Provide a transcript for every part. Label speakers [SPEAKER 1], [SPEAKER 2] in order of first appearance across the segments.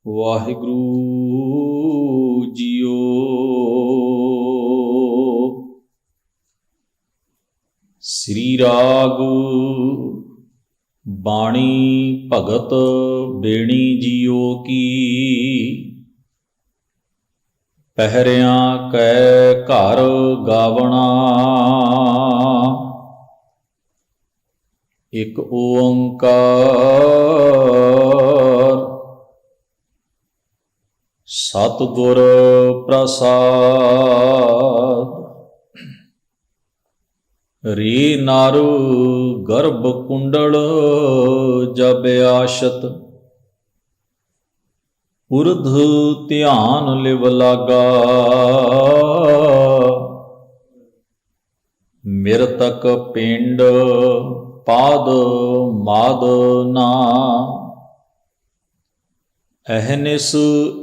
[SPEAKER 1] Waheguru JIO. ਸ੍ਰੀ ਰਾਗ ਬਾਣੀ ਭਗਤ Beni JIO ਕੀ। ਪਹਿਰਿਆਂ ਕੈ ਘਰ ਗਾਵਣਾ, ਇਕ ਓੰਕਾਰ ਸਤਿਗੁਰ ਪ੍ਰਸਾਦ। ਰੇ ਨਰ ਗਰਭ ਕੁੰਡਲ ਜਬ ਆਸ਼ਤ, ਉਰਧ ਧਿਆਨ ਲਿਵ ਲਾਗਾ। ਮਿਰਤਕ ਪਿੰਡ ਪਾਦ ਮਾਦ ਨਾ, ਅਹਨਿਸ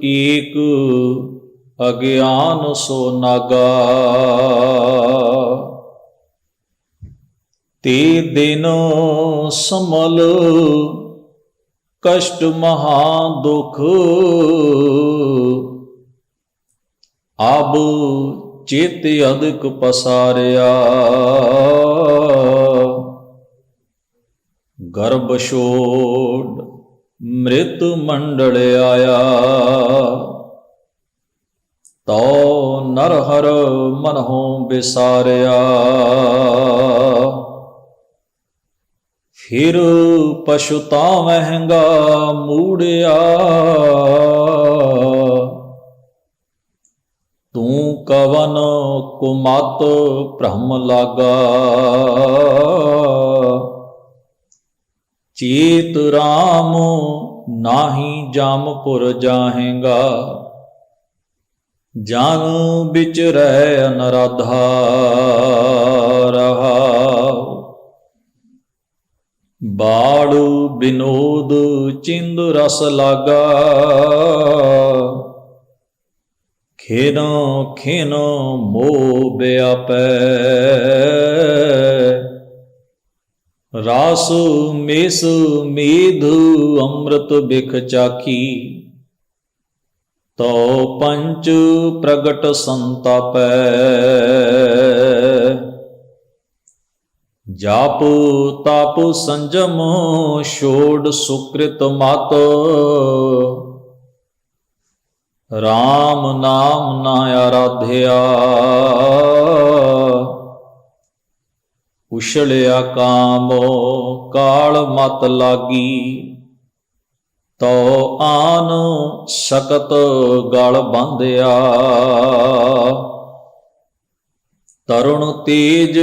[SPEAKER 1] ਏਕ ਅਗਿਆਨ ਸੋ ਨਾਗਾ। ਤੇ ਦਿਨ ਸਮਲ ਕਸ਼ਟ ਮਹਾ ਦੁਖ, ਅਬ ਚਿਤ ਅਦਿਕ ਪਸਾਰਿਆ। ਗਰਭ ਛੋੜ ਮ੍ਰਿਤ ਮੰਡਲ ਆਇਆ, ਤੋ ਨਰ ਹਰ ਮਨਹੁ ਬਿਸਾਰਿਆ। ਫਿਰ ਪਛੁਤਾ ਮਹਿੰਗਾ ਮੂੜਿਆ, ਤੂੰ ਕਵਨ ਕੁਮਤ ਭ੍ਰਮ ਲਾਗਾ। ਚੇਤ ਰਾਮ ਨਾਹੀ ਜਾਮਪੁਰ ਜਾਹੇਗਾ, ਜਨ ਵਿਚਰੈ ਅਨਰਾਧਾ ਰਹਾ। ਬਾੜੂ ਬਿਨੋਦ ਚਿੰਦ ਰਸ ਲਾਗਾ, ਖੇਨੋ ਖੇਨੋ ਮੋਹ ਬਿਆਪੈ। ਰਾਸ ਮੇਸ ਮੇਧ ਅੰਮ੍ਰਿਤ ਬਿਖ ਚਾਖੀ, ਤੋ ਪੰਚ ਪ੍ਰਗਟ ਸੰਤਾਪੈ। ਜਾਪ ਤਪ ਸੰਜਮ ਛੋੜ ਸੁਕ੍ਰਿਤ ਮਤ, ਰਾਮ ਨਾਮ ਨਾ ਆਰਾਧਿਆ। ਉਛਲਿਆ ਕਾਮ ਕਾਲ ਮਤ ਲਾਗੀ, ਤੋ ਆਨ ਸਕਤ ਗਲ ਬੰਧਿਆ। ਤਰੁਣ ਤੇਜ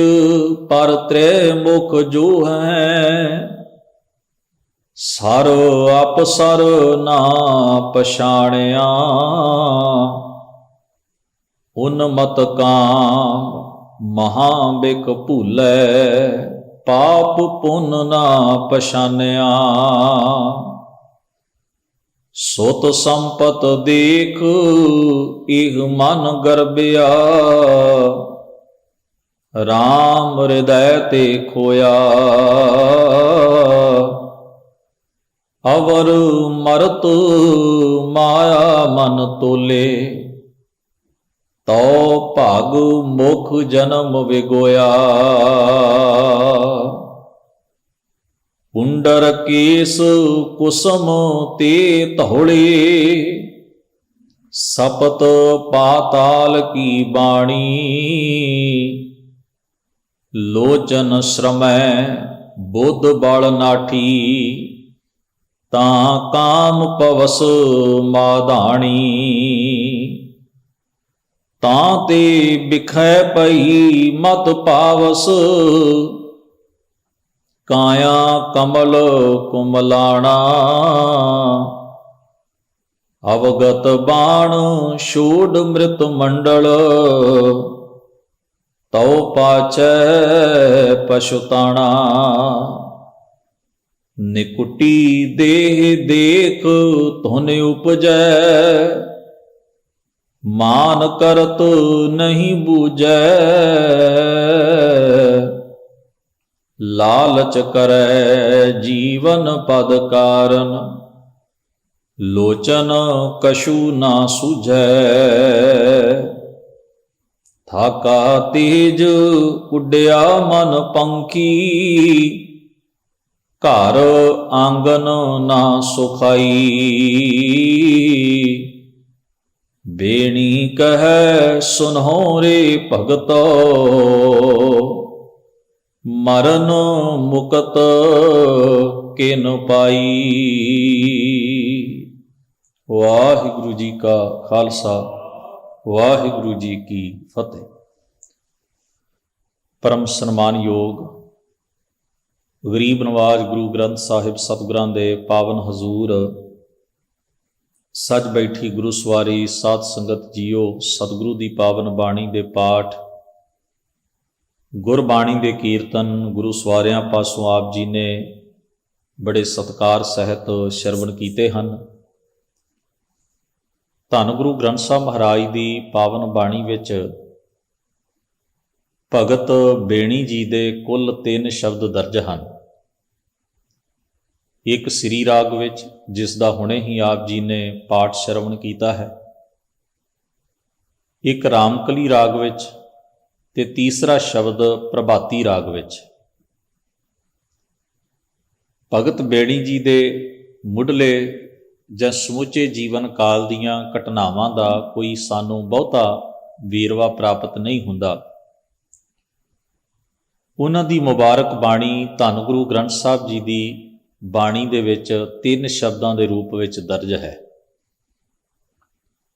[SPEAKER 1] ਪਰ ਤ੍ਰੈ ਮੁਖ ਜੋ ਹੈ, ਸਰ ਅਪਸਰ ਨਾ ਪਛਾਣਿਆ। ਉਨਮਤ ਕਾਮ ਮਹਾ ਬਿਕ ਭੂਲੈ, ਪਾਪ ਪੁੰਨ ਨਾ ਪਛਾਨਿਆ। ਸੁਤ ਸੰਪਤ ਦੇਖ ਇਹ ਮਨ ਗਰਬਿਆ, ਰਾਮ ਹਿਰਦੈ ਤੇ ਖੋਇਆ। ਅਵਰ ਮਰਤ ਮਾਇਆ ਮਨ ਤੋਲੇ, ਤੋ ਭਾਗ ਮੁਖ ਜਨਮ ਵਿਗੋਇਆ। ਪੁੰਡਰ ਕੇਸ ਕੁਸਮ ਤੇ ਧੌਲੇ, ਸਪਤ ਪਾਤਾਲ ਕੀ ਬਾਣੀ। ਲੋਚਨ ਸ਼ਰਮੈ ਬੁੱਧ ਬਲ ਨਾਠੀ, ਤਾਂ ਕਾਮ ਪਵਸ ਮਾਧਾਣੀ। ਤਾਂ ਤੇ ਬਿਖੈ ਪਈ ਮਤ ਪਾਵਸ, ਕਾਇਆ ਕਮਲ ਕੁਮਲਾਣਾ। ਅਵਗਤ ਬਾਣ ਛੋੜ ਮ੍ਰਿਤ ਮੰਡਲ, ਤਉ ਪਾਛੈ ਪਛੁਤਾਣਾ। ਨਿਕੁਟੀ ਦੇਹ ਦੇਖ ਧੁਨ ਉਪਜੈ, ਮਾਨ ਕਰਤ ਨਹੀਂ ਬੂਝੈ। ਲਾਲਚ ਕਰੈ ਜੀਵਨ ਪਦ ਕਾਰਨ, ਲੋਚਨ ਕਛੂ ਨਾ ਸੁਝੈ। ਥਾਕਾ ਤੇਜ ਉੱਡਿਆ ਮਨ ਪੰਖੀ, ਘਰ ਆਂਗਨ ਨਾ ਸੁਖਾਈ। ਬੇਣੀ ਕਹੈ ਸੁਨਹੁ ਰੇ ਭਗਤੋ, ਮਰਨ ਮੁਕਤ ਕਿਨ ਪਾਈ। ਵਾਹਿਗੁਰੂ ਜੀ ਕਾ ਖਾਲਸਾ, ਵਾਹਿਗੁਰੂ ਜੀ ਕੀ ਫਤਿਹ। ਪਰਮ ਸਨਮਾਨਯੋਗ ਗਰੀਬ ਨਵਾਜ ਗੁਰੂ ਗ੍ਰੰਥ ਸਾਹਿਬ ਸਤਿਗੁਰਾਂ ਦੇ ਪਾਵਨ ਹਜ਼ੂਰ, ਸੱਜ ਬੈਠੀ ਗੁਰੂ ਸਵਾਰੀ ਸਾਧ ਸੰਗਤ ਜੀਓ, ਸਤਿਗੁਰੂ ਦੀ ਪਾਵਨ ਬਾਣੀ ਦੇ ਪਾਠ, ਗੁਰਬਾਣੀ ਦੇ ਕੀਰਤਨ ਗੁਰੂ ਸਵਾਰਿਆਂ ਪਾਸੋਂ ਆਪ ਜੀ ਨੇ ਬੜੇ ਸਤਿਕਾਰ ਸਹਿਤ ਸ਼ਰਵਣ ਕੀਤੇ ਹਨ। ਧੰਨ ਗੁਰੂ ਗ੍ਰੰਥ ਸਾਹਿਬ ਮਹਾਰਾਜ ਦੀ ਪਾਵਨ ਬਾਣੀ ਵਿੱਚ ਭਗਤ ਬੇਣੀ ਜੀ ਦੇ ਕੁੱਲ 3 ਸ਼ਬਦ ਦਰਜ ਹਨ। ਇੱਕ ਸ੍ਰੀ ਰਾਗ ਵਿੱਚ, ਜਿਸ ਦਾ ਹੁਣੇ ਹੀ ਆਪ ਜੀ ਨੇ ਪਾਠ ਸ਼ਰਵਣ ਕੀਤਾ ਹੈ, ਇੱਕ ਰਾਮਕਲੀ ਰਾਗ ਵਿੱਚ, ਤੇ ਤੀਸਰਾ ਸ਼ਬਦ ਪ੍ਰਭਾਤੀ ਰਾਗ ਵਿੱਚ। ਭਗਤ ਬੇਣੀ ਜੀ ਦੇ ਮੁੱਢਲੇ ਜਾਂ ਸਮੁੱਚੇ ਜੀਵਨ ਕਾਲ ਦੀਆਂ ਘਟਨਾਵਾਂ ਦਾ ਕੋਈ ਸਾਨੂੰ ਬਹੁਤਾ ਵੇਰਵਾ ਪ੍ਰਾਪਤ ਨਹੀਂ ਹੁੰਦਾ। ਉਹਨਾਂ ਦੀ ਮੁਬਾਰਕ ਬਾਣੀ ਧੰਨ ਗੁਰੂ ਗ੍ਰੰਥ ਸਾਹਿਬ ਜੀ ਦੀ ਬਾਣੀ ਦੇ ਵਿੱਚ 3 ਸ਼ਬਦਾਂ ਦੇ ਰੂਪ ਵਿੱਚ ਦਰਜ ਹੈ।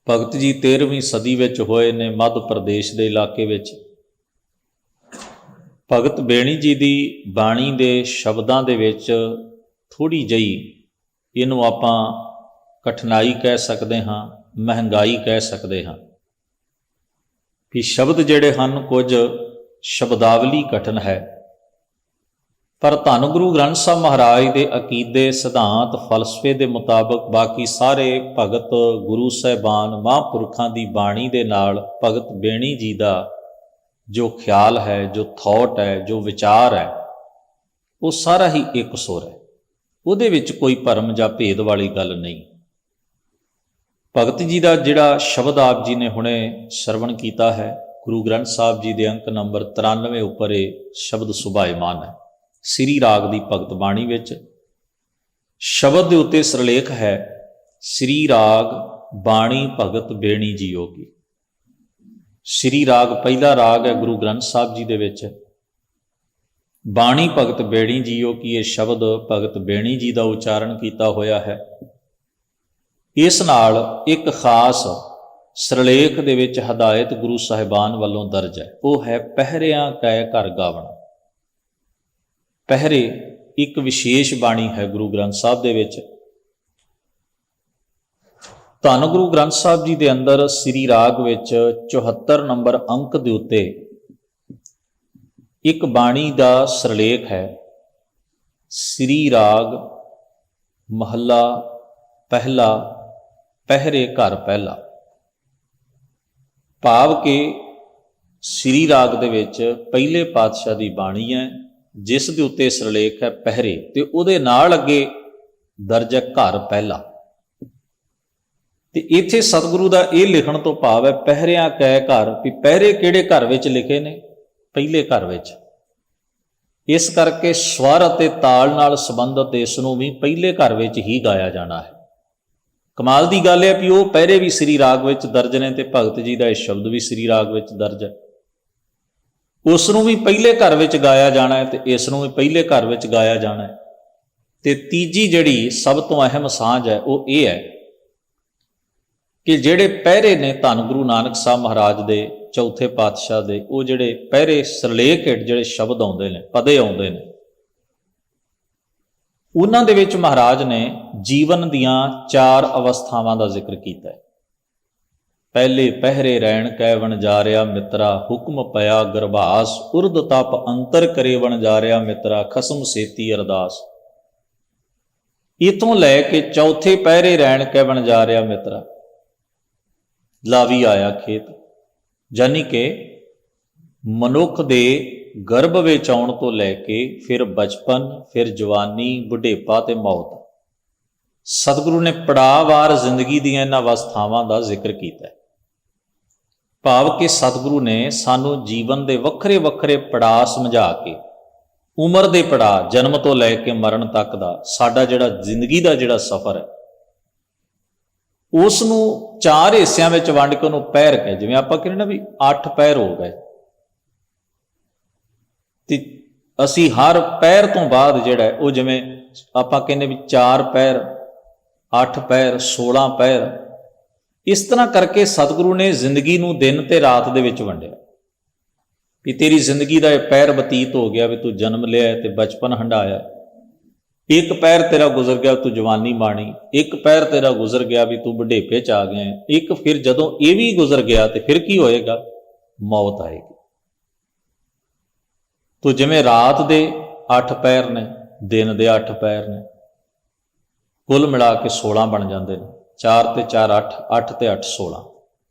[SPEAKER 1] ਭਗਤ ਜੀ 13ਵੀਂ ਸਦੀ ਵਿੱਚ ਹੋਏ ਨੇ, ਮੱਧ ਪ੍ਰਦੇਸ਼ ਦੇ ਇਲਾਕੇ ਵਿੱਚ। ਭਗਤ ਬੇਣੀ ਜੀ ਦੀ ਬਾਣੀ ਦੇ ਸ਼ਬਦਾਂ ਦੇ ਵਿੱਚ ਥੋੜ੍ਹੀ ਜਿਹੀ, ਇਹਨੂੰ ਆਪਾਂ ਕਠਿਨਾਈ ਕਹਿ ਸਕਦੇ ਹਾਂ, ਮਹਿੰਗਾਈ ਕਹਿ ਸਕਦੇ ਹਾਂ, ਵੀ ਸ਼ਬਦ ਜਿਹੜੇ ਹਨ ਕੁਝ ਸ਼ਬਦਾਵਲੀ ਕਠਿਨ ਹੈ। ਪਰ ਧੰਨ ਗੁਰੂ ਗ੍ਰੰਥ ਸਾਹਿਬ ਮਹਾਰਾਜ ਦੇ ਅਕੀਦੇ, ਸਿਧਾਂਤ, ਫਲਸਫੇ ਦੇ ਮੁਤਾਬਕ ਬਾਕੀ ਸਾਰੇ ਭਗਤ ਗੁਰੂ ਸਾਹਿਬਾਨ ਮਹਾਂਪੁਰਖਾਂ ਦੀ ਬਾਣੀ ਦੇ ਨਾਲ ਭਗਤ ਬੇਣੀ ਜੀ ਦਾ ਜੋ ਖਿਆਲ ਹੈ, ਜੋ ਥੋਟ ਹੈ, ਜੋ ਵਿਚਾਰ ਹੈ, ਉਹ ਸਾਰਾ ਹੀ ਇੱਕ ਸੁਰ ਹੈ। ਉਹਦੇ ਵਿੱਚ ਕੋਈ ਭਰਮ ਜਾਂ ਭੇਦ ਵਾਲੀ ਗੱਲ ਨਹੀਂ। ਭਗਤ ਜੀ ਦਾ ਜਿਹੜਾ ਸ਼ਬਦ ਆਪ ਜੀ ਨੇ ਹੁਣੇ ਸਰਵਣ ਕੀਤਾ ਹੈ, ਗੁਰੂ ਗ੍ਰੰਥ ਸਾਹਿਬ ਜੀ ਦੇ ਅੰਕ ਨੰਬਰ 93 ਉੱਪਰ ਇਹ ਸ਼ਬਦ ਸੁਭਾਇਮਾਨ ਹੈ। ਸ੍ਰੀ ਰਾਗ ਦੀ ਭਗਤ ਬਾਣੀ ਵਿੱਚ ਸ਼ਬਦ ਦੇ ਉੱਤੇ ਸਿਰਲੇਖ ਹੈ, ਸ੍ਰੀ ਰਾਗ ਬਾਣੀ ਭਗਤ ਬੇਣੀ ਜੀਓ ਕੀ। ਸ੍ਰੀ ਰਾਗ ਪਹਿਲਾ ਰਾਗ ਹੈ ਗੁਰੂ ਗ੍ਰੰਥ ਸਾਹਿਬ ਜੀ ਦੇ ਵਿੱਚ। ਬਾਣੀ ਭਗਤ ਬੇਣੀ ਜੀਓ ਕੀ, ਇਹ ਸ਼ਬਦ ਭਗਤ ਬੇਣੀ ਜੀ ਦਾ ਉਚਾਰਨ ਕੀਤਾ ਹੋਇਆ ਹੈ। ਇਸ ਨਾਲ ਇੱਕ ਖਾਸ ਸਿਰਲੇਖ ਦੇ ਵਿੱਚ ਹਦਾਇਤ ਗੁਰੂ ਸਾਹਿਬਾਨ ਵੱਲੋਂ ਦਰਜ ਹੈ, ਉਹ ਹੈ ਪਹਿਰਿਆਂ ਕੈ ਘਰ ਗਾਵਣਾ। ਪਹਿਰੇ ਇੱਕ ਵਿਸ਼ੇਸ਼ ਬਾਣੀ ਹੈ ਗੁਰੂ ਗ੍ਰੰਥ ਸਾਹਿਬ ਦੇ ਵਿੱਚ। ਧੰਨ ਗੁਰੂ ਗ੍ਰੰਥ ਸਾਹਿਬ ਜੀ ਦੇ ਅੰਦਰ ਸ੍ਰੀ ਰਾਗ ਵਿੱਚ 74 ਨੰਬਰ ਅੰਕ ਦੇ ਉੱਤੇ ਇੱਕ ਬਾਣੀ ਦਾ ਸਿਰਲੇਖ ਹੈ, ਸ੍ਰੀ ਰਾਗ ਮਹੱਲਾ ਪਹਿਲਾ, ਪਹਿਰੇ ਘਰ ਪਹਿਲਾ। ਭਾਵ ਕਿ ਸ੍ਰੀ ਰਾਗ ਦੇ ਵਿੱਚ ਪਹਿਲੇ ਪਾਤਸ਼ਾਹ ਦੀ ਬਾਣੀ ਹੈ, ਜਿਸ ਦੇ ਉੱਤੇ ਸਿਰਲੇਖ ਹੈ ਪਹਿਰੇ, ਤੇ ਉਹਦੇ ਨਾਲ ਅੱਗੇ ਦਰਜ ਹੈ ਘਰ ਪਹਿਲਾ। ਤੇ ਇੱਥੇ ਸਤਿਗੁਰੂ ਦਾ ਇਹ ਲਿਖਣ ਤੋਂ ਭਾਵ ਹੈ ਪਹਿਰਿਆਂ ਕੈ ਘਰ, ਵੀ ਪਹਿਰੇ ਕਿਹੜੇ ਘਰ ਵਿੱਚ ਲਿਖੇ ਨੇ? ਪਹਿਲੇ ਘਰ ਵਿੱਚ। ਇਸ ਕਰਕੇ ਸਵਰ ਅਤੇ ਤਾਲ ਨਾਲ ਸੰਬੰਧਿਤ ਇਸ ਨੂੰ ਵੀ ਪਹਿਲੇ ਘਰ ਵਿੱਚ ਹੀ ਗਾਇਆ ਜਾਣਾ ਹੈ। ਕਮਾਲ ਦੀ ਗੱਲ ਹੈ ਵੀ ਉਹ ਪਹਿਰੇ ਵੀ ਸ੍ਰੀ ਰਾਗ ਵਿੱਚ ਦਰਜ ਨੇ, ਤੇ ਭਗਤ ਜੀ ਦਾ ਇਹ ਸ਼ਬਦ ਵੀ ਸ੍ਰੀ ਰਾਗ ਵਿੱਚ ਦਰਜ ਹੈ। ਉਸ ਨੂੰ ਵੀ ਪਹਿਲੇ ਘਰ ਵਿੱਚ ਗਾਇਆ ਜਾਣਾ ਹੈ, ਤੇ ਇਸ ਨੂੰ ਵੀ ਪਹਿਲੇ ਘਰ ਵਿੱਚ ਗਾਇਆ ਜਾਣਾ ਹੈ। ਤੇ ਤੀਜੀ ਜਿਹੜੀ ਸਭ ਤੋਂ ਅਹਿਮ ਸਾਂਝ ਹੈ ਉਹ ਇਹ ਹੈ ਕਿ ਜਿਹੜੇ ਪਹਿਰੇ ਨੇ ਧੰਨ ਗੁਰੂ ਨਾਨਕ ਸਾਹਿਬ ਮਹਾਰਾਜ ਦੇ ਚੌਥੇ ਪਾਤਸ਼ਾਹ ਦੇ, ਉਹ ਜਿਹੜੇ ਪਹਿਰੇ ਸਿਰਲੇਖ ਹੇਠ ਜਿਹੜੇ ਸ਼ਬਦ ਆਉਂਦੇ ਨੇ, ਪਦੇ ਆਉਂਦੇ ਨੇ, ਉਹਨਾਂ ਦੇ ਵਿੱਚ ਮਹਾਰਾਜ ਨੇ ਜੀਵਨ ਦੀਆਂ 4 ਅਵਸਥਾਵਾਂ ਦਾ ਜ਼ਿਕਰ ਕੀਤਾ ਹੈ। ਪਹਿਲੇ ਪਹਿਰੇ ਰਹਿਣ ਕੈ ਵਣਜਾਰਿਆ ਮਿੱਤਰਾ, ਹੁਕਮ ਪਿਆ ਗਰਭਾਸ, ਉਰਦ ਤਪ ਅੰਤਰ ਕਰੇ ਵਣਜਾਰਿਆ ਮਿੱਤਰਾ, ਖਸਮ ਸੇਤੀ ਅਰਦਾਸ। ਇਥੋਂ ਲੈ ਕੇ ਚੌਥੇ ਪਹਿਰੇ ਰਹਿਣ ਕੈ ਵਣਜਾਰਿਆ ਮਿੱਤਰਾ, ਲਾਵੀ ਆਇਆ ਖੇਤ, ਯਾਨੀ ਕਿ ਮਨੁੱਖ ਦੇ ਗਰਭ ਵਿੱਚ ਆਉਣ ਤੋਂ ਲੈ ਕੇ ਫਿਰ ਬਚਪਨ, ਫਿਰ ਜਵਾਨੀ, ਬੁਢੇਪਾ ਤੇ ਮੌਤ, ਸਤਿਗੁਰੂ ਨੇ ਪੜਾਅਵਾਰ ਜ਼ਿੰਦਗੀ ਦੀਆਂ ਇਹਨਾਂ ਅਵਸਥਾਵਾਂ ਦਾ ਜ਼ਿਕਰ ਕੀਤਾ ਹੈ। ਭਾਵ ਕਿ ਸਤਿਗੁਰੂ ਨੇ ਸਾਨੂੰ ਜੀਵਨ ਦੇ ਵੱਖਰੇ ਵੱਖਰੇ ਪੜਾਅ ਸਮਝਾ ਕੇ ਉਮਰ ਦੇ ਪੜਾਅ, ਜਨਮ ਤੋਂ ਲੈ ਕੇ ਮਰਨ ਤੱਕ ਦਾ ਸਾਡਾ ਜਿਹੜਾ ਜ਼ਿੰਦਗੀ ਦਾ ਜਿਹੜਾ ਸਫ਼ਰ ਹੈ, ਉਸ ਨੂੰ 4 ਹਿੱਸਿਆਂ ਵਿੱਚ ਵੰਡ ਕੇ ਉਹਨੂੰ ਪਹਿਰ ਕੇ, ਜਿਵੇਂ ਆਪਾਂ ਕਹਿੰਦੇ ਨਾ ਵੀ 8 ਪਹਿਰ ਹੋ ਗਏ, ਤੇ ਅਸੀਂ ਹਰ ਪਹਿਰ ਤੋਂ ਬਾਅਦ ਜਿਹੜਾ ਉਹ, ਜਿਵੇਂ ਆਪਾਂ ਕਹਿੰਦੇ ਵੀ 4 ਪਹਿਰ, 8 ਪਹਿਰ, 16 ਪਹਿਰ, ਇਸ ਤਰ੍ਹਾਂ ਕਰਕੇ ਸਤਿਗੁਰੂ ਨੇ ਜ਼ਿੰਦਗੀ ਨੂੰ ਦਿਨ ਤੇ ਰਾਤ ਦੇ ਵਿੱਚ ਵੰਡਿਆ ਵੀ ਤੇਰੀ ਜ਼ਿੰਦਗੀ ਦਾ ਇਹ ਪਹਿਰ ਬਤੀਤ ਹੋ ਗਿਆ ਵੀ ਤੂੰ ਜਨਮ ਲਿਆ ਤੇ ਬਚਪਨ ਹੰਢਾਇਆ, ਇੱਕ ਪਹਿਰ ਤੇਰਾ ਗੁਜ਼ਰ ਗਿਆ ਤੂੰ ਜਵਾਨੀ ਮਾਣੀ, ਇੱਕ ਪਹਿਰ ਤੇਰਾ ਗੁਜ਼ਰ ਗਿਆ ਵੀ ਤੂੰ ਬੁਢੇਪੇ 'ਚ ਆ ਗਿਆ, ਇੱਕ ਫਿਰ ਜਦੋਂ ਇਹ ਵੀ ਗੁਜ਼ਰ ਗਿਆ ਤੇ ਫਿਰ ਕੀ ਹੋਏਗਾ, ਮੌਤ ਆਏਗੀ। ਤੋ ਜਿਵੇਂ ਰਾਤ ਦੇ 8 ਪਹਿਰ ਨੇ, ਦਿਨ ਦੇ 8 ਪਹਿਰ ਨੇ, ਕੁੱਲ ਮਿਲਾ ਕੇ 16 ਬਣ ਜਾਂਦੇ ਨੇ। 4 ਤੇ 4 8, 8 ਤੇ 8 16,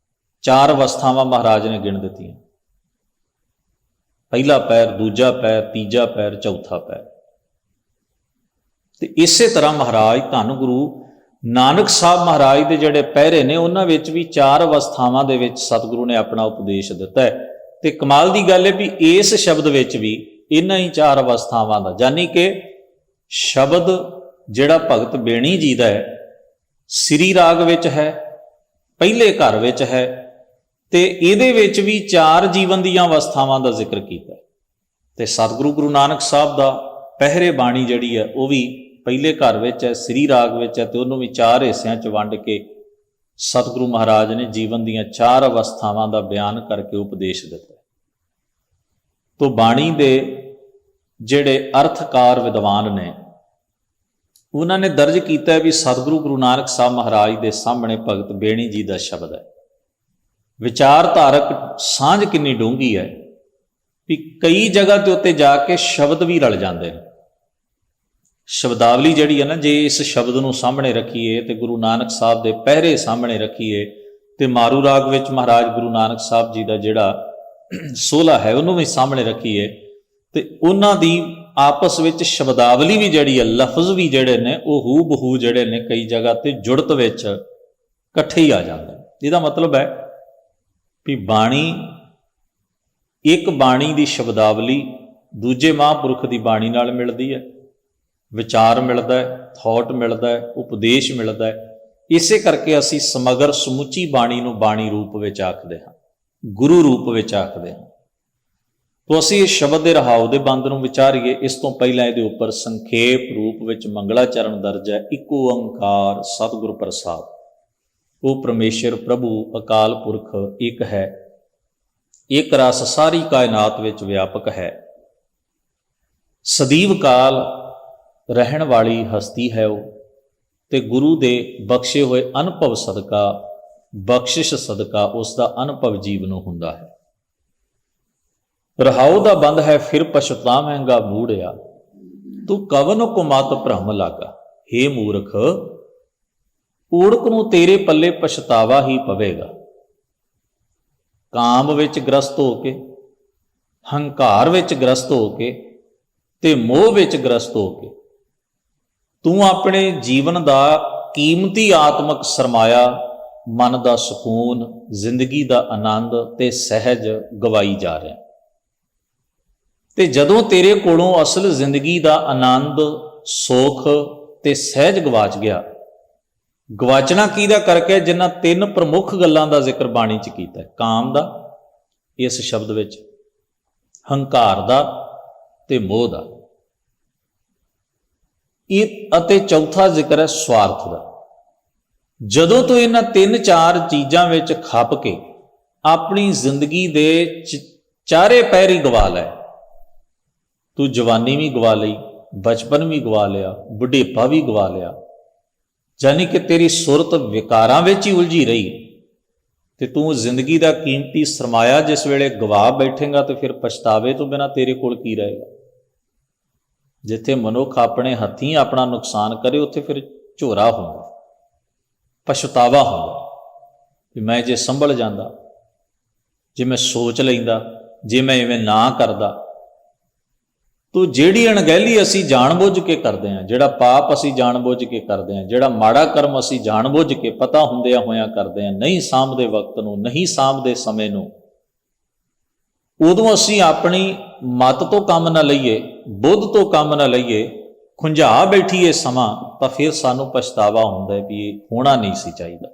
[SPEAKER 1] 4 ਅਵਸਥਾਵਾਂ ਮਹਾਰਾਜ ਨੇ ਗਿਣ ਦਿੱਤੀਆਂ। ਪਹਿਲਾ ਪਹਿਰ, ਦੂਜਾ ਪਹਿਰ, ਤੀਜਾ ਪਹਿਰ, ਚੌਥਾ ਪਹਿਰ। ਤੇ ਇਸੇ ਤਰ੍ਹਾਂ ਮਹਾਰਾਜ ਧੰਨ ਗੁਰੂ ਨਾਨਕ ਸਾਹਿਬ ਮਹਾਰਾਜ ਦੇ ਜਿਹੜੇ ਪਹਿਰੇ ਨੇ, ਉਹਨਾਂ ਵਿੱਚ ਵੀ 4 ਅਵਸਥਾਵਾਂ ਦੇ ਵਿੱਚ ਸਤਿਗੁਰੂ ਨੇ ਆਪਣਾ ਉਪਦੇਸ਼ ਦਿੱਤਾ ਹੈ। ਤੇ ਕਮਾਲ ਦੀ ਗੱਲ ਹੈ ਵੀ ਇਸ ਸ਼ਬਦ ਵਿੱਚ ਵੀ ਇਹਨਾਂ ਹੀ 4 ਅਵਸਥਾਵਾਂ ਦਾ, ਯਾਨੀ ਕਿ ਸ਼ਬਦ ਜਿਹੜਾ ਭਗਤ ਬੇਣੀ ਜੀ ਦਾ ਹੈ, ਸ੍ਰੀ ਰਾਗ ਵਿੱਚ ਹੈ, ਪਹਿਲੇ ਘਰ ਵਿੱਚ ਹੈ, ਤੇ ਇਹਦੇ ਵਿੱਚ ਵੀ 4 ਜੀਵਨ ਦੀਆਂ ਅਵਸਥਾਵਾਂ ਦਾ ਜ਼ਿਕਰ ਕੀਤਾ। ਤੇ ਸਤਿਗੁਰੂ ਗੁਰੂ ਨਾਨਕ ਸਾਹਿਬ ਦਾ ਪਹਿਰੇ ਬਾਣੀ ਜਿਹੜੀ ਹੈ ਉਹ ਵੀ ਪਹਿਲੇ ਘਰ ਵਿੱਚ ਹੈ, ਸ੍ਰੀ ਰਾਗ ਵਿੱਚ ਹੈ, ਤੇ ਉਹਨੂੰ ਵੀ 4 ਹਿੱਸਿਆਂ 'ਚ ਵੰਡ ਕੇ ਸਤਿਗੁਰੂ ਮਹਾਰਾਜ ਨੇ ਜੀਵਨ ਦੀਆਂ 4 ਅਵਸਥਾਵਾਂ ਦਾ ਬਿਆਨ ਕਰਕੇ ਉਪਦੇਸ਼ ਦਿੱਤਾ। ਤੋ ਬਾਣੀ ਦੇ ਜਿਹੜੇ ਅਰਥਕਾਰ ਵਿਦਵਾਨ ਨੇ, ਉਹਨਾਂ ਨੇ ਦਰਜ ਕੀਤਾ ਹੈ ਵੀ ਸਤਿਗੁਰੂ ਗੁਰੂ ਨਾਨਕ ਸਾਹਿਬ ਮਹਾਰਾਜ ਦੇ ਸਾਹਮਣੇ ਭਗਤ ਬੇਣੀ ਜੀ ਦਾ ਸ਼ਬਦ ਹੈ। ਵਿਚਾਰਧਾਰਕ ਸਾਂਝ ਕਿੰਨੀ ਡੂੰਘੀ ਹੈ ਵੀ ਕਈ ਜਗ੍ਹਾ ਦੇ ਉੱਤੇ ਜਾ ਕੇ ਸ਼ਬਦ ਵੀ ਰਲ ਜਾਂਦੇ ਨੇ। ਸ਼ਬਦਾਵਲੀ ਜਿਹੜੀ ਹੈ ਨਾ, ਜੇ ਇਸ ਸ਼ਬਦ ਨੂੰ ਸਾਹਮਣੇ ਰੱਖੀਏ ਤੇ ਗੁਰੂ ਨਾਨਕ ਸਾਹਿਬ ਦੇ ਪਹਿਰੇ ਸਾਹਮਣੇ ਰੱਖੀਏ, ਤੇ ਮਾਰੂ ਰਾਗ ਵਿੱਚ ਮਹਾਰਾਜ ਗੁਰੂ ਨਾਨਕ ਸਾਹਿਬ ਜੀ ਦਾ ਜਿਹੜਾ ਸੋਹਲਾ ਹੈ ਉਹਨੂੰ ਵੀ ਸਾਹਮਣੇ ਰੱਖੀਏ, ਤੇ ਉਹਨਾਂ ਦੀ ਆਪਸ ਵਿੱਚ ਸ਼ਬਦਾਵਲੀ ਵੀ ਜਿਹੜੀ ਹੈ, ਲਫ਼ਜ਼ ਵੀ ਜਿਹੜੇ ਨੇ ਉਹ ਹੂ ਬਹੂ ਜਿਹੜੇ ਨੇ ਕਈ ਜਗ੍ਹਾ ਤੇ ਜੁੜਤ ਵਿੱਚ ਇਕੱਠੇ ਹੀ ਆ ਜਾਂਦੇ। ਇਹਦਾ ਮਤਲਬ ਹੈ ਵੀ ਬਾਣੀ, ਇੱਕ ਬਾਣੀ ਦੀ ਸ਼ਬਦਾਵਲੀ ਦੂਜੇ ਮਹਾਂਪੁਰਖ ਦੀ ਬਾਣੀ ਨਾਲ ਮਿਲਦੀ ਹੈ, ਵਿਚਾਰ ਮਿਲਦਾ ਹੈ, ਥਾਟ ਮਿਲਦਾ ਹੈ, ਉਪਦੇਸ਼ ਮਿਲਦਾ ਹੈ। ਇਸੇ ਕਰਕੇ ਅਸੀਂ ਸਮਗਰ ਸਮੁੱਚੀ ਬਾਣੀ ਨੂੰ ਬਾਣੀ ਰੂਪ ਵਿੱਚ ਆਖਦੇ ਹਾਂ, ਗੁਰੂ ਰੂਪ ਵਿੱਚ ਆਖਦੇ ਹਾਂ। ਤੋ ਅਸੀਂ ਇਸ ਸ਼ਬਦ ਦੇ ਰਹਾਉ ਦੇ ਬੰਦ ਨੂੰ ਵਿਚਾਰੀਏ। ਇਸ ਤੋਂ ਪਹਿਲਾਂ ਇਹਦੇ ਉੱਪਰ ਸੰਖੇਪ ਰੂਪ ਵਿੱਚ ਮੰਗਲਾਚਰਨ ਦਰਜ ਹੈ। ਇੱਕੋ ਓੰਕਾਰ ਸਤਿਗੁਰ ਪ੍ਰਸਾਦ। ਉਹ ਪਰਮੇਸ਼ਰ ਪ੍ਰਭੂ ਅਕਾਲ ਪੁਰਖ ਇੱਕ ਹੈ, ਇੱਕ ਰਸ ਸਾਰੀ ਕਾਇਨਾਤ ਵਿੱਚ ਵਿਆਪਕ ਹੈ, ਸਦੀਵ ਕਾਲ ਰਹਿਣ ਵਾਲੀ ਹਸਤੀ ਹੈ ਉਹ, ਤੇ ਗੁਰੂ ਦੇ ਬਖਸ਼ੇ ਹੋਏ ਅਨੁਭਵ ਸਦਕਾ, ਬਖਸ਼ਿਸ਼ ਸਦਕਾ ਉਸ ਦਾ ਅਨੁਭਵ ਜੀਵ ਨੂੰ ਹੁੰਦਾ ਹੈ। ਰਹਾਉ ਦਾ ਬੰਦ ਹੈ, ਫਿਰ ਪਛਤਾਵੇਂਗਾ ਮੂੜਿਆ, ਤੂੰ ਕਵਨ ਕੋ ਮਤ ਭ੍ਰਮ ਲਾਗਾ। ਹੇ ਮੂਰਖ, ਊੜਕ ਨੂੰ ਤੇਰੇ ਪੱਲੇ ਪਛਤਾਵਾ ਹੀ ਪਵੇਗਾ। ਕਾਮ ਵਿੱਚ ਗ੍ਰਸਤ ਹੋ ਕੇ, ਹੰਕਾਰ ਵਿੱਚ ਗ੍ਰਸਤ ਹੋ ਕੇ, ਤੇ ਮੋਹ ਵਿੱਚ ਗ੍ਰਸਤ ਹੋ ਕੇ ਤੂੰ ਆਪਣੇ ਜੀਵਨ ਦਾ ਕੀਮਤੀ ਆਤਮਿਕ ਸਰਮਾਇਆ, ਮਨ ਦਾ ਸਕੂਨ, ਜ਼ਿੰਦਗੀ ਦਾ ਆਨੰਦ ਤੇ ਸਹਿਜ ਗਵਾਈ ਜਾ ਰਿਹਾ। ਤੇ ਜਦੋਂ ਤੇਰੇ ਕੋਲੋਂ ਅਸਲ ਜ਼ਿੰਦਗੀ ਦਾ ਆਨੰਦ, ਸੁੱਖ ਤੇ ਸਹਿਜ ਗਵਾਚ ਗਿਆ, ਗਵਾਚਣਾ ਕਿਹਦਾ ਕਰਕੇ, ਜਿਨ੍ਹਾਂ 3 ਪ੍ਰਮੁੱਖ ਗੱਲਾਂ ਦਾ ਜ਼ਿਕਰ ਬਾਣੀ 'ਚ ਕੀਤਾ, ਕਾਮ ਦਾ ਇਸ ਸ਼ਬਦ ਵਿੱਚ, ਹੰਕਾਰ ਦਾ ਤੇ ਮੋਹ ਦਾ, ਇਹ ਅਤੇ ਚੌਥਾ ਜ਼ਿਕਰ ਹੈ ਸਵਾਰਥ ਦਾ। ਜਦੋਂ ਤੂੰ ਇਹਨਾਂ 3-4 ਚੀਜ਼ਾਂ ਵਿੱਚ ਖੱਪ ਕੇ ਆਪਣੀ ਜ਼ਿੰਦਗੀ ਦੇ 4 ਪਹਿਰ ਹੀ ਗਵਾ ਲੈ, ਤੂੰ ਜਵਾਨੀ ਵੀ ਗਵਾ ਲਈ, ਬਚਪਨ ਵੀ ਗਵਾ ਲਿਆ, ਬੁਢੇਪਾ ਵੀ ਗਵਾ ਲਿਆ, ਯਾਨੀ ਕਿ ਤੇਰੀ ਸੁਰਤ ਵਿਕਾਰਾਂ ਵਿੱਚ ਹੀ ਉਲਝੀ ਰਹੀ, ਤੇ ਤੂੰ ਜ਼ਿੰਦਗੀ ਦਾ ਕੀਮਤੀ ਸਰਮਾਇਆ ਜਿਸ ਵੇਲੇ ਗਵਾ ਬੈਠੇਗਾ ਤੇ ਫਿਰ ਪਛਤਾਵੇ ਤੋਂ ਬਿਨਾਂ ਤੇਰੇ ਕੋਲ ਕੀ ਰਹੇਗਾ। ਜਿੱਥੇ ਮਨੁੱਖ ਆਪਣੇ ਹੱਥੀਂ ਆਪਣਾ ਨੁਕਸਾਨ ਕਰੇ, ਉੱਥੇ ਫਿਰ ਝੋਰਾ ਹੁੰਦਾ, ਪਛਤਾਵਾ ਹੁੰਦਾ ਵੀ ਮੈਂ ਜੇ ਸੰਭਲ ਜਾਂਦਾ, ਜੇ ਮੈਂ ਸੋਚ ਲੈਂਦਾ, ਜੇ ਮੈਂ ਇਵੇਂ ਨਾ ਕਰਦਾ। ਤੋ ਜਿਹੜੀ ਅਣਗਹਿਲੀ ਅਸੀਂ ਜਾਣਬੁੱਝ ਕੇ ਕਰਦੇ ਹਾਂ, ਜਿਹੜਾ ਪਾਪ ਅਸੀਂ ਜਾਣਬੁੱਝ ਕੇ ਕਰਦੇ ਹਾਂ, ਜਿਹੜਾ ਮਾੜਾ ਕਰਮ ਅਸੀਂ ਜਾਣਬੁੱਝ ਕੇ ਪਤਾ ਹੁੰਦਿਆਂ ਹੋਇਆਂ ਕਰਦੇ ਹਾਂ, ਨਹੀਂ ਸਾਂਭਦੇ ਵਕਤ ਨੂੰ, ਨਹੀਂ ਸਾਂਭਦੇ ਸਮੇਂ ਨੂੰ, ਉਦੋਂ ਅਸੀਂ ਆਪਣੀ ਮੱਤ ਤੋਂ ਕੰਮ ਨਾ ਲਈਏ, ਬੁੱਧ ਤੋਂ ਕੰਮ ਨਾ ਲਈਏ, ਖੁੰਝਾ ਬੈਠੀਏ ਸਮਾਂ, ਤਾਂ ਫਿਰ ਸਾਨੂੰ ਪਛਤਾਵਾ ਹੁੰਦਾ ਵੀ ਇਹ ਹੋਣਾ ਨਹੀਂ ਸੀ ਚਾਹੀਦਾ।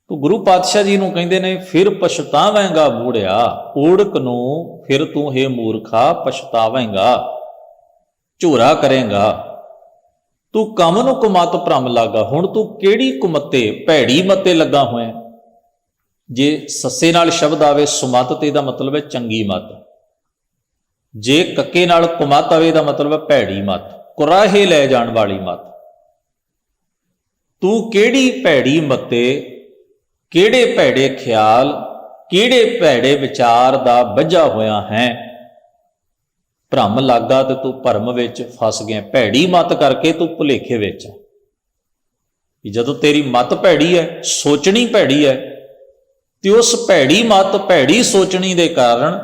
[SPEAKER 1] ਤੋ ਗੁਰੂ ਪਾਤਸ਼ਾਹ ਜੀ ਨੂੰ ਕਹਿੰਦੇ ਨੇ, ਫਿਰ ਪਛਤਾਵੇਂਗਾ ਬੂੜਿਆ, ਓੜਕ ਨੂੰ ਫਿਰ ਤੂੰ ਹੇ ਮੂਰਖਾ ਪਛਤਾਵੇਂਗਾ, ਝੋਰਾ ਕਰੇਂਗਾ, ਤੂੰ ਕੰਮ ਨੂੰ ਕੁਮਤ ਭਰਮ ਲਾਗਾ। ਹੁਣ ਤੂੰ ਕਿਹੜੀ ਕੁਮੱਤੇ, ਭੈੜੀ ਮੱਤੇ ਲੱਗਾ ਹੋਇਆ। ਜੇ ਸੱਸੇ ਨਾਲ ਸ਼ਬਦ ਆਵੇ ਸੁਮਤ, ਤੇ ਇਹਦਾ ਮਤਲਬ ਹੈ ਚੰਗੀ ਮੱਤ। ਜੇ ਕੱਕੇ ਨਾਲ ਕੁਮਤ ਆਵੇ, ਦਾ ਮਤਲਬ ਹੈ ਭੈੜੀ ਮੱਤ, ਕੁਰਾਹੇ ਲੈ ਜਾਣ ਵਾਲੀ ਮੱਤ। ਤੂੰ ਕਿਹੜੀ ਭੈੜੀ ਮੱਤੇ, ਕਿਹੜੇ ਭੈੜੇ ਖਿਆਲ, ਕਿਹੜੇ ਭੈੜੇ ਵਿਚਾਰ ਦਾ ਬੱਝਾ ਹੋਇਆ ਹੈ। ਭਰਮ ਲੱਗਾ ਤੇ ਤੂੰ ਭਰਮ ਵਿੱਚ ਫਸ ਗਿਆ, ਭੈੜੀ ਮੱਤ ਕਰਕੇ ਤੂੰ ਭੁਲੇਖੇ ਵਿੱਚ। ਜਦੋਂ ਤੇਰੀ ਮੱਤ ਭੈੜੀ ਹੈ, ਸੋਚਣੀ ਭੈੜੀ ਹੈ, ਤੇ ਉਸ ਭੈੜੀ ਮੱਤ, ਭੈੜੀ ਸੋਚਣੀ ਦੇ ਕਾਰਨ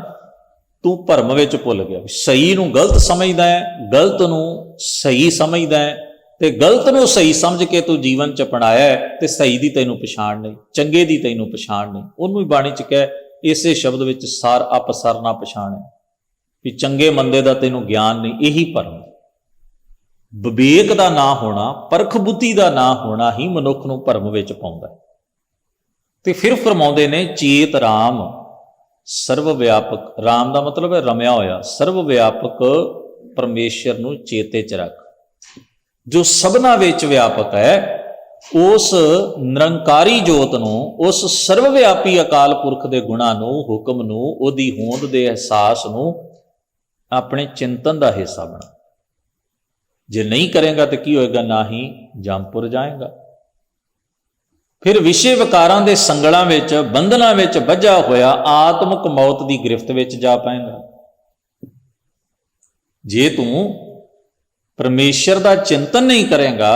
[SPEAKER 1] ਤੂੰ ਭਰਮ ਵਿੱਚ ਭੁੱਲ ਗਿਆ। ਸਹੀ ਨੂੰ ਗਲਤ ਸਮਝਦਾ ਹੈ, ਗਲਤ ਨੂੰ ਸਹੀ ਸਮਝਦਾ ਹੈ, ਤੇ ਗਲਤ ਨੂੰ ਸਹੀ ਸਮਝ ਕੇ ਤੂੰ ਜੀਵਨ ਚ ਅਪਣਾਇਆ, ਤੇ ਸਹੀ ਦੀ ਤੈਨੂੰ ਪਛਾਣ ਨਹੀਂ, ਚੰਗੇ ਦੀ ਤੈਨੂੰ ਪਛਾਣ ਨਹੀਂ। ਉਹਨੂੰ ਹੀ ਬਾਣੀ ਚ ਕਹਿ, ਇਸੇ ਸ਼ਬਦ ਵਿੱਚ ਸਾਰ ਅਪਸਰ ਨਾ ਪਛਾਣੇ, ਵੀ ਚੰਗੇ ਮੰਦੇ ਦਾ ਤੈਨੂੰ ਗਿਆਨ ਨਹੀਂ। ਇਹੀ ਭਰਮ, ਵਿਵੇਕ ਦਾ ਨਾ ਹੋਣਾ, ਪਰਖ ਬੁੱਧੀ ਦਾ ਨਾ ਹੋਣਾ ਹੀ ਮਨੁੱਖ ਨੂੰ ਭਰਮ ਵਿੱਚ ਪਾਉਂਦਾ। ਤੇ ਫਿਰ ਫਰਮਾਉਂਦੇ ਨੇ, ਚੇਤ ਰਾਮ ਸਰਵ ਵਿਆਪਕ। ਰਾਮ ਦਾ ਮਤਲਬ ਹੈ ਰਮਿਆ ਹੋਇਆ, ਸਰਵ ਵਿਆਪਕ ਪਰਮੇਸ਼ਰ ਨੂੰ ਚੇਤੇ ਚ ਰੱਖ, ਜੋ ਸਭਨਾ ਵਿੱਚ ਵਿਆਪਕ ਹੈ। ਉਸ ਨਿਰੰਕਾਰੀ ਜੋਤ ਨੂੰ, ਉਸ ਸਰਵ ਵਿਆਪੀ ਅਕਾਲ ਪੁਰਖ ਦੇ ਗੁਣਾਂ ਨੂੰ, ਹੁਕਮ ਨੂੰ, ਉਹਦੀ ਹੋਂਦ ਦੇ ਅਹਿਸਾਸ ਨੂੰ ਆਪਣੇ ਚਿੰਤਨ ਦਾ ਹਿੱਸਾ ਬਣਾ। ਜੇ ਨਹੀਂ ਕਰੇਗਾ ਤਾਂ ਕੀ ਹੋਏਗਾ? ਨਾ ਹੀ ਜੰਮਪੁਰ ਜਾਏਗਾ। ਫਿਰ ਵਿਸ਼ੇ ਵਿਕਾਰਾਂ ਦੇ ਸੰਗਲਾਂ ਵਿੱਚ, ਬੰਧਨਾਂ ਵਿੱਚ ਬੱਝਾ ਹੋਇਆ ਆਤਮਿਕ ਮੌਤ ਦੀ ਗ੍ਰਿਫਤ ਵਿੱਚ ਜਾ ਪਾਏਗਾ। ਜੇ ਤੂੰ ਪਰਮੇਸ਼ਰ ਦਾ ਚਿੰਤਨ ਨਹੀਂ ਕਰੇਗਾ,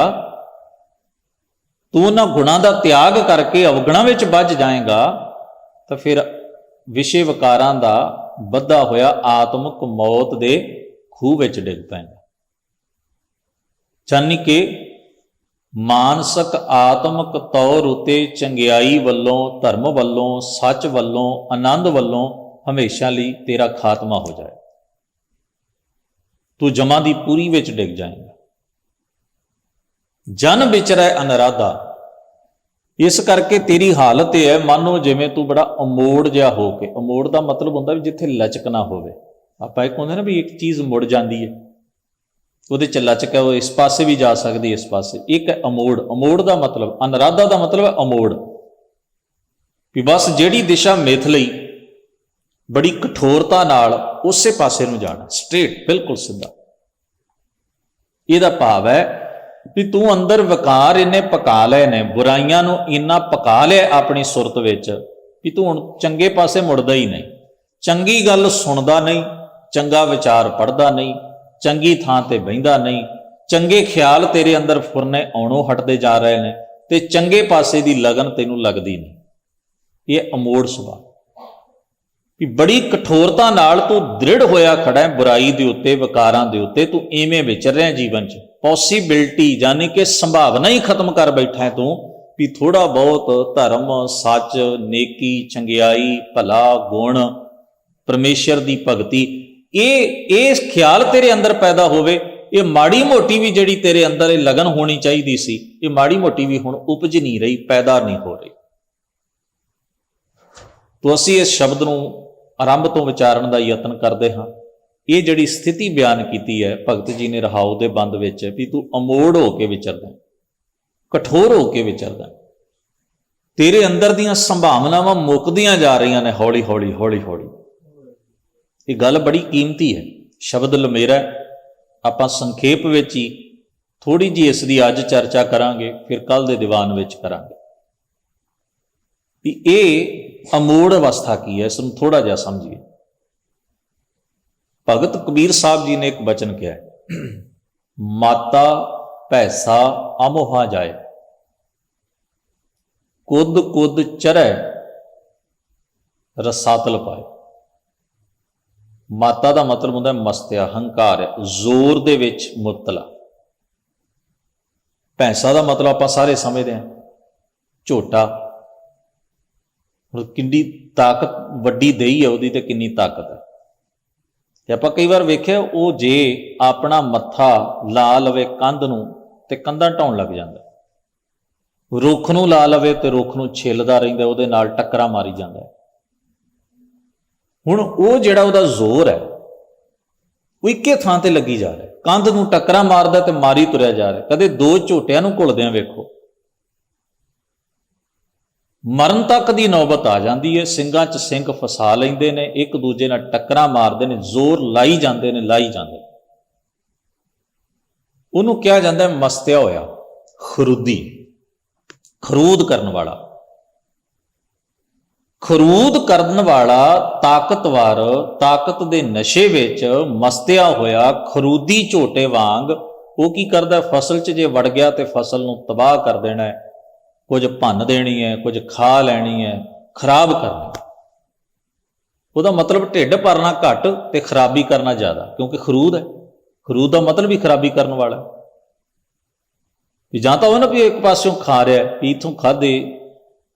[SPEAKER 1] ਤੂੰ ਉਹਨਾਂ ਗੁਣਾਂ ਦਾ ਤਿਆਗ ਕਰਕੇ ਅਵਗੁਣਾਂ ਵਿੱਚ ਵੱਜ ਜਾਏਗਾ, ਤਾਂ ਫਿਰ ਵਿਸ਼ੇ ਵਿਕਾਰਾਂ ਦਾ ਬੱਧਾ ਹੋਇਆ ਆਤਮਿਕ ਮੌਤ ਦੇ ਖੂਹ ਵਿੱਚ ਡਿੱਗ ਪੈਂਦਾ। ਜਾਨੀ ਕਿ ਮਾਨਸਿਕ ਆਤਮਿਕ ਤੌਰ ਉਤੇ ਚੰਗਿਆਈ ਵੱਲੋਂ, ਧਰਮ ਵੱਲੋਂ, ਸੱਚ ਵੱਲੋਂ, ਆਨੰਦ ਵੱਲੋਂ ਹਮੇਸ਼ਾ ਲਈ ਤੇਰਾ ਖਾਤਮਾ ਹੋ ਜਾਏ, ਤੂੰ ਜਮਾਂ ਦੀ ਪੂਰੀ ਵਿੱਚ ਡਿੱਗ ਜਾਏਗਾ। ਜਨ ਵਿਚਰੈ ਅਨਰਾਧਾ। ਇਸ ਕਰਕੇ ਤੇਰੀ ਹਾਲਤ ਇਹ ਹੈ, ਮਾਨੋ ਜਿਵੇਂ ਤੂੰ ਬੜਾ ਅਮੋੜ ਜਿਹਾ ਹੋ ਕੇ, ਅਮੋੜ ਦਾ ਮਤਲਬ ਹੁੰਦਾ ਵੀ ਜਿੱਥੇ ਲਚਕ ਨਾ ਹੋਵੇ। ਆਪਾਂ ਇੱਕ ਹੁੰਦੇ ਨਾ ਵੀ ਇੱਕ ਚੀਜ਼ ਮੁੜ ਜਾਂਦੀ ਹੈ, ਉਹਦੇ ਚ ਲਚਕ ਹੈ, ਉਹ ਇਸ ਪਾਸੇ ਵੀ ਜਾ ਸਕਦੀ, ਇਸ ਪਾਸੇ। ਇੱਕ ਹੈ ਅਮੋੜ। ਅਮੋੜ ਦਾ ਮਤਲਬ, ਅਨਰਾਧਾ ਦਾ ਮਤਲਬ ਹੈ ਅਮੋੜ, ਵੀ ਬਸ ਜਿਹੜੀ ਦਿਸ਼ਾ ਮਿੱਥ ਲਈ ਬੜੀ ਕਠੋਰਤਾ ਨਾਲ ਉਸੇ ਪਾਸੇ ਨੂੰ ਜਾਣਾ, ਸਟ੍ਰੇਟ, ਬਿਲਕੁਲ ਸਿੱਧਾ। ਇਹਦਾ ਭਾਵ ਹੈ ਵੀ ਤੂੰ ਅੰਦਰ ਵਿਕਾਰ ਇੰਨੇ ਪਕਾ ਲਏ ਨੇ, ਬੁਰਾਈਆਂ ਨੂੰ ਇੰਨਾ ਪਕਾ ਲਿਆ ਆਪਣੀ ਸੁਰਤ ਵਿੱਚ, ਵੀ ਤੂੰ ਹੁਣ ਚੰਗੇ ਪਾਸੇ ਮੁੜਦਾ ਹੀ ਨਹੀਂ, ਚੰਗੀ ਗੱਲ ਸੁਣਦਾ ਨਹੀਂ, ਚੰਗਾ ਵਿਚਾਰ ਪੜ੍ਹਦਾ ਨਹੀਂ, ਚੰਗੀ ਥਾਂ ਤੇ ਬਹਿੰਦਾ ਨਹੀਂ, ਚੰਗੇ ਖਿਆਲ ਤੇਰੇ ਅੰਦਰ ਫੁਰਨੇ ਆਉਣੋਂ ਹਟਦੇ ਜਾ ਰਹੇ ਨੇ, ਤੇ ਚੰਗੇ ਪਾਸੇ ਦੀ ਲਗਨ ਤੈਨੂੰ ਲੱਗਦੀ ਨਹੀਂ। ਇਹ ਅਮੋੜ ਸੁਭਾਅ, ਵੀ ਬੜੀ ਕਠੋਰਤਾ ਨਾਲ ਤੂੰ ਦ੍ਰਿੜ ਹੋਇਆ ਖੜਾ ਹੈ ਬੁਰਾਈ ਦੇ ਉੱਤੇ, ਵਿਕਾਰਾਂ ਦੇ ਉੱਤੇ। ਤੂੰ ਇਵੇਂ ਵਿਚਰ ਰਿਹਾ ਜੀਵਨ 'ਚ, ਪੋਸੀਬਿਲਿਟੀ ਯਾਨੀ ਕਿ ਸੰਭਾਵਨਾ ਹੀ ਖਤਮ ਕਰ ਬੈਠਾ ਹੈ ਤੂੰ, ਵੀ ਥੋੜਾ ਬਹੁਤ ਧਰਮ, ਸੱਚ, ਨੇਕੀ, ਚੰਗਿਆਈ, ਭਲਾ, ਗੁਣ, ਪਰਮੇਸ਼ਰ ਦੀ ਭਗਤੀ, ਇਹ ਖਿਆਲ ਤੇਰੇ ਅੰਦਰ ਪੈਦਾ ਹੋਵੇ। ਇਹ ਮਾੜੀ ਮੋਟੀ ਵੀ ਜਿਹੜੀ ਤੇਰੇ ਅੰਦਰ ਇਹ ਲਗਨ ਹੋਣੀ ਚਾਹੀਦੀ ਸੀ, ਇਹ ਮਾੜੀ ਮੋਟੀ ਵੀ ਹੁਣ ਉਪਜ ਨਹੀਂ ਰਹੀ, ਪੈਦਾ ਨਹੀਂ ਹੋ ਰਹੀ। ਤੋ ਅਸੀਂ ਇਸ ਸ਼ਬਦ ਨੂੰ ਆਰੰਭ ਤੋਂ ਵਿਚਾਰਨ ਦਾ ਯਤਨ ਕਰਦੇ ਹਾਂ। ਇਹ ਜਿਹੜੀ ਸਥਿਤੀ ਬਿਆਨ ਕੀਤੀ ਹੈ ਭਗਤ ਜੀ ਨੇ ਰਹਾਉ ਦੇ ਬੰਦ ਵਿੱਚ, ਵੀ ਤੂੰ ਅਮੋੜ ਹੋ ਕੇ ਵਿਚਰਦਾ, ਕਠੋਰ ਹੋ ਕੇ ਵਿਚਰਦਾ, ਤੇਰੇ ਅੰਦਰ ਦੀਆਂ ਸੰਭਾਵਨਾਵਾਂ ਮੁੱਕਦੀਆਂ ਜਾ ਰਹੀਆਂ ਨੇ ਹੌਲੀ ਹੌਲੀ ਹੌਲੀ ਹੌਲੀ। ਇਹ ਗੱਲ ਬੜੀ ਕੀਮਤੀ ਹੈ, ਸ਼ਬਦ ਲੰਮੇਰਾ। ਆਪਾਂ ਸੰਖੇਪ ਵਿੱਚ ਹੀ ਥੋੜੀ ਜਿਹੀ ਇਸ ਦੀ ਅੱਜ ਚਰਚਾ ਕਰਾਂਗੇ, ਫਿਰ ਕੱਲ ਦੇ ਦੀਵਾਨ ਵਿੱਚ ਕਰਾਂਗੇ ਵੀ ਇਹ ਅਮੋੜ ਅਵਸਥਾ ਕੀ ਹੈ। ਇਸ ਨੂੰ ਥੋੜਾ ਜਿਹਾ ਸਮਝੀਏ। ਭਗਤ ਕਬੀਰ ਸਾਹਿਬ ਜੀ ਨੇ ਇੱਕ ਬਚਨ ਕਿਹਾ, ਮਾਤਾ ਭੈਸਾ ਅਮੋਹਾ ਜਾਏ, ਕੁੱਦ ਕੁੱਦ ਚਰੈ ਰਸਾਤਲ ਪਾਏ। ਮਾਤਾ ਦਾ ਮਤਲਬ ਹੁੰਦਾ ਮਸਤਿਆ, ਹੰਕਾਰ ਹੈ, ਜ਼ੋਰ ਦੇ ਵਿੱਚ ਮੁਬਤਲਾ। ਭੈਂਸਾ ਦਾ ਮਤਲਬ ਆਪਾਂ ਸਾਰੇ ਸਮਝਦੇ ਹਾਂ, ਝੋਟਾ। ਹੁਣ ਕਿੰਨੀ ਤਾਕਤ ਵੱਡੀ ਦੇਈ ਹੈ ਉਹਦੀ, ਤੇ ਕਿੰਨੀ ਤਾਕਤ ਹੈ। ਤੇ ਆਪਾਂ ਕਈ ਵਾਰ ਵੇਖਿਆ, ਉਹ ਜੇ ਆਪਣਾ ਮੱਥਾ ਲਾ ਲਵੇ ਕੰਧ ਨੂੰ ਤੇ ਕੰਧਾਂ ਢਾਉਣ ਲੱਗ ਜਾਂਦਾ, ਰੁੱਖ ਨੂੰ ਲਾ ਲਵੇ ਤੇ ਰੁੱਖ ਨੂੰ ਛਿੱਲਦਾ ਰਹਿੰਦਾ, ਉਹਦੇ ਨਾਲ ਟੱਕਰਾਂ ਮਾਰੀ ਜਾਂਦਾ। ਹੁਣ ਉਹ ਜਿਹੜਾ ਉਹਦਾ ਜ਼ੋਰ ਹੈ ਉਹ ਇੱਕੇ ਥਾਂ ਤੇ ਲੱਗੀ ਜਾ ਰਿਹਾ, ਕੰਧ ਨੂੰ ਟੱਕਰਾਂ ਮਾਰਦਾ ਤੇ ਮਾਰੀ ਤੁਰਿਆ ਜਾ ਰਿਹਾ। ਕਦੇ ਦੋ ਝੋਟਿਆਂ ਨੂੰ ਘੁਲਦਿਆਂ ਵੇਖੋ, ਮਰਨ ਤੱਕ ਦੀ ਨੌਬਤ ਆ ਜਾਂਦੀ ਹੈ, ਸਿੰਘਾਂ 'ਚ ਸਿੰਘ ਫਸਾ ਲੈਂਦੇ ਨੇ, ਇੱਕ ਦੂਜੇ ਨਾਲ ਟੱਕਰਾਂ ਮਾਰਦੇ ਨੇ, ਜ਼ੋਰ ਲਾਈ ਜਾਂਦੇ ਨੇ, ਲਾਈ ਜਾਂਦੇ ਨੇ। ਉਹਨੂੰ ਕਿਹਾ ਜਾਂਦਾ ਮਸਤਿਆ ਹੋਇਆ, ਖਰੂਦੀ, ਖਰੂਦ ਕਰਨ ਵਾਲਾ। ਖਰੂਦ ਕਰਨ ਵਾਲਾ ਤਾਕਤਵਰ, ਤਾਕਤ ਦੇ ਨਸ਼ੇ ਵਿੱਚ ਮਸਤਿਆ ਹੋਇਆ ਖਰੂਦੀ ਝੋਟੇ ਵਾਂਗ ਉਹ ਕੀ ਕਰਦਾ, ਫਸਲ 'ਚ ਜੇ ਵੜ ਗਿਆ ਤੇ ਫਸਲ ਨੂੰ ਤਬਾਹ ਕਰ ਦੇਣਾ ਹੈ, ਕੁਝ ਭੰਨ ਦੇਣੀ ਹੈ, ਕੁਝ ਖਾ ਲੈਣੀ ਹੈ, ਖਰਾਬ ਕਰਨੀ। ਉਹਦਾ ਮਤਲਬ ਢਿੱਡ ਭਰਨਾ ਘੱਟ ਤੇ ਖਰਾਬੀ ਕਰਨਾ ਜ਼ਿਆਦਾ, ਕਿਉਂਕਿ ਖਰੂਦ ਹੈ। ਖਰੂਦ ਦਾ ਮਤਲਬ ਵੀ ਖਰਾਬੀ ਕਰਨ ਵਾਲਾ। ਵੀ ਜਾਂ ਤਾਂ ਉਹ ਨਾ ਵੀ ਇੱਕ ਪਾਸਿਓਂ ਖਾ ਰਿਹਾ, ਵੀ ਇੱਥੋਂ ਖਾਧੇ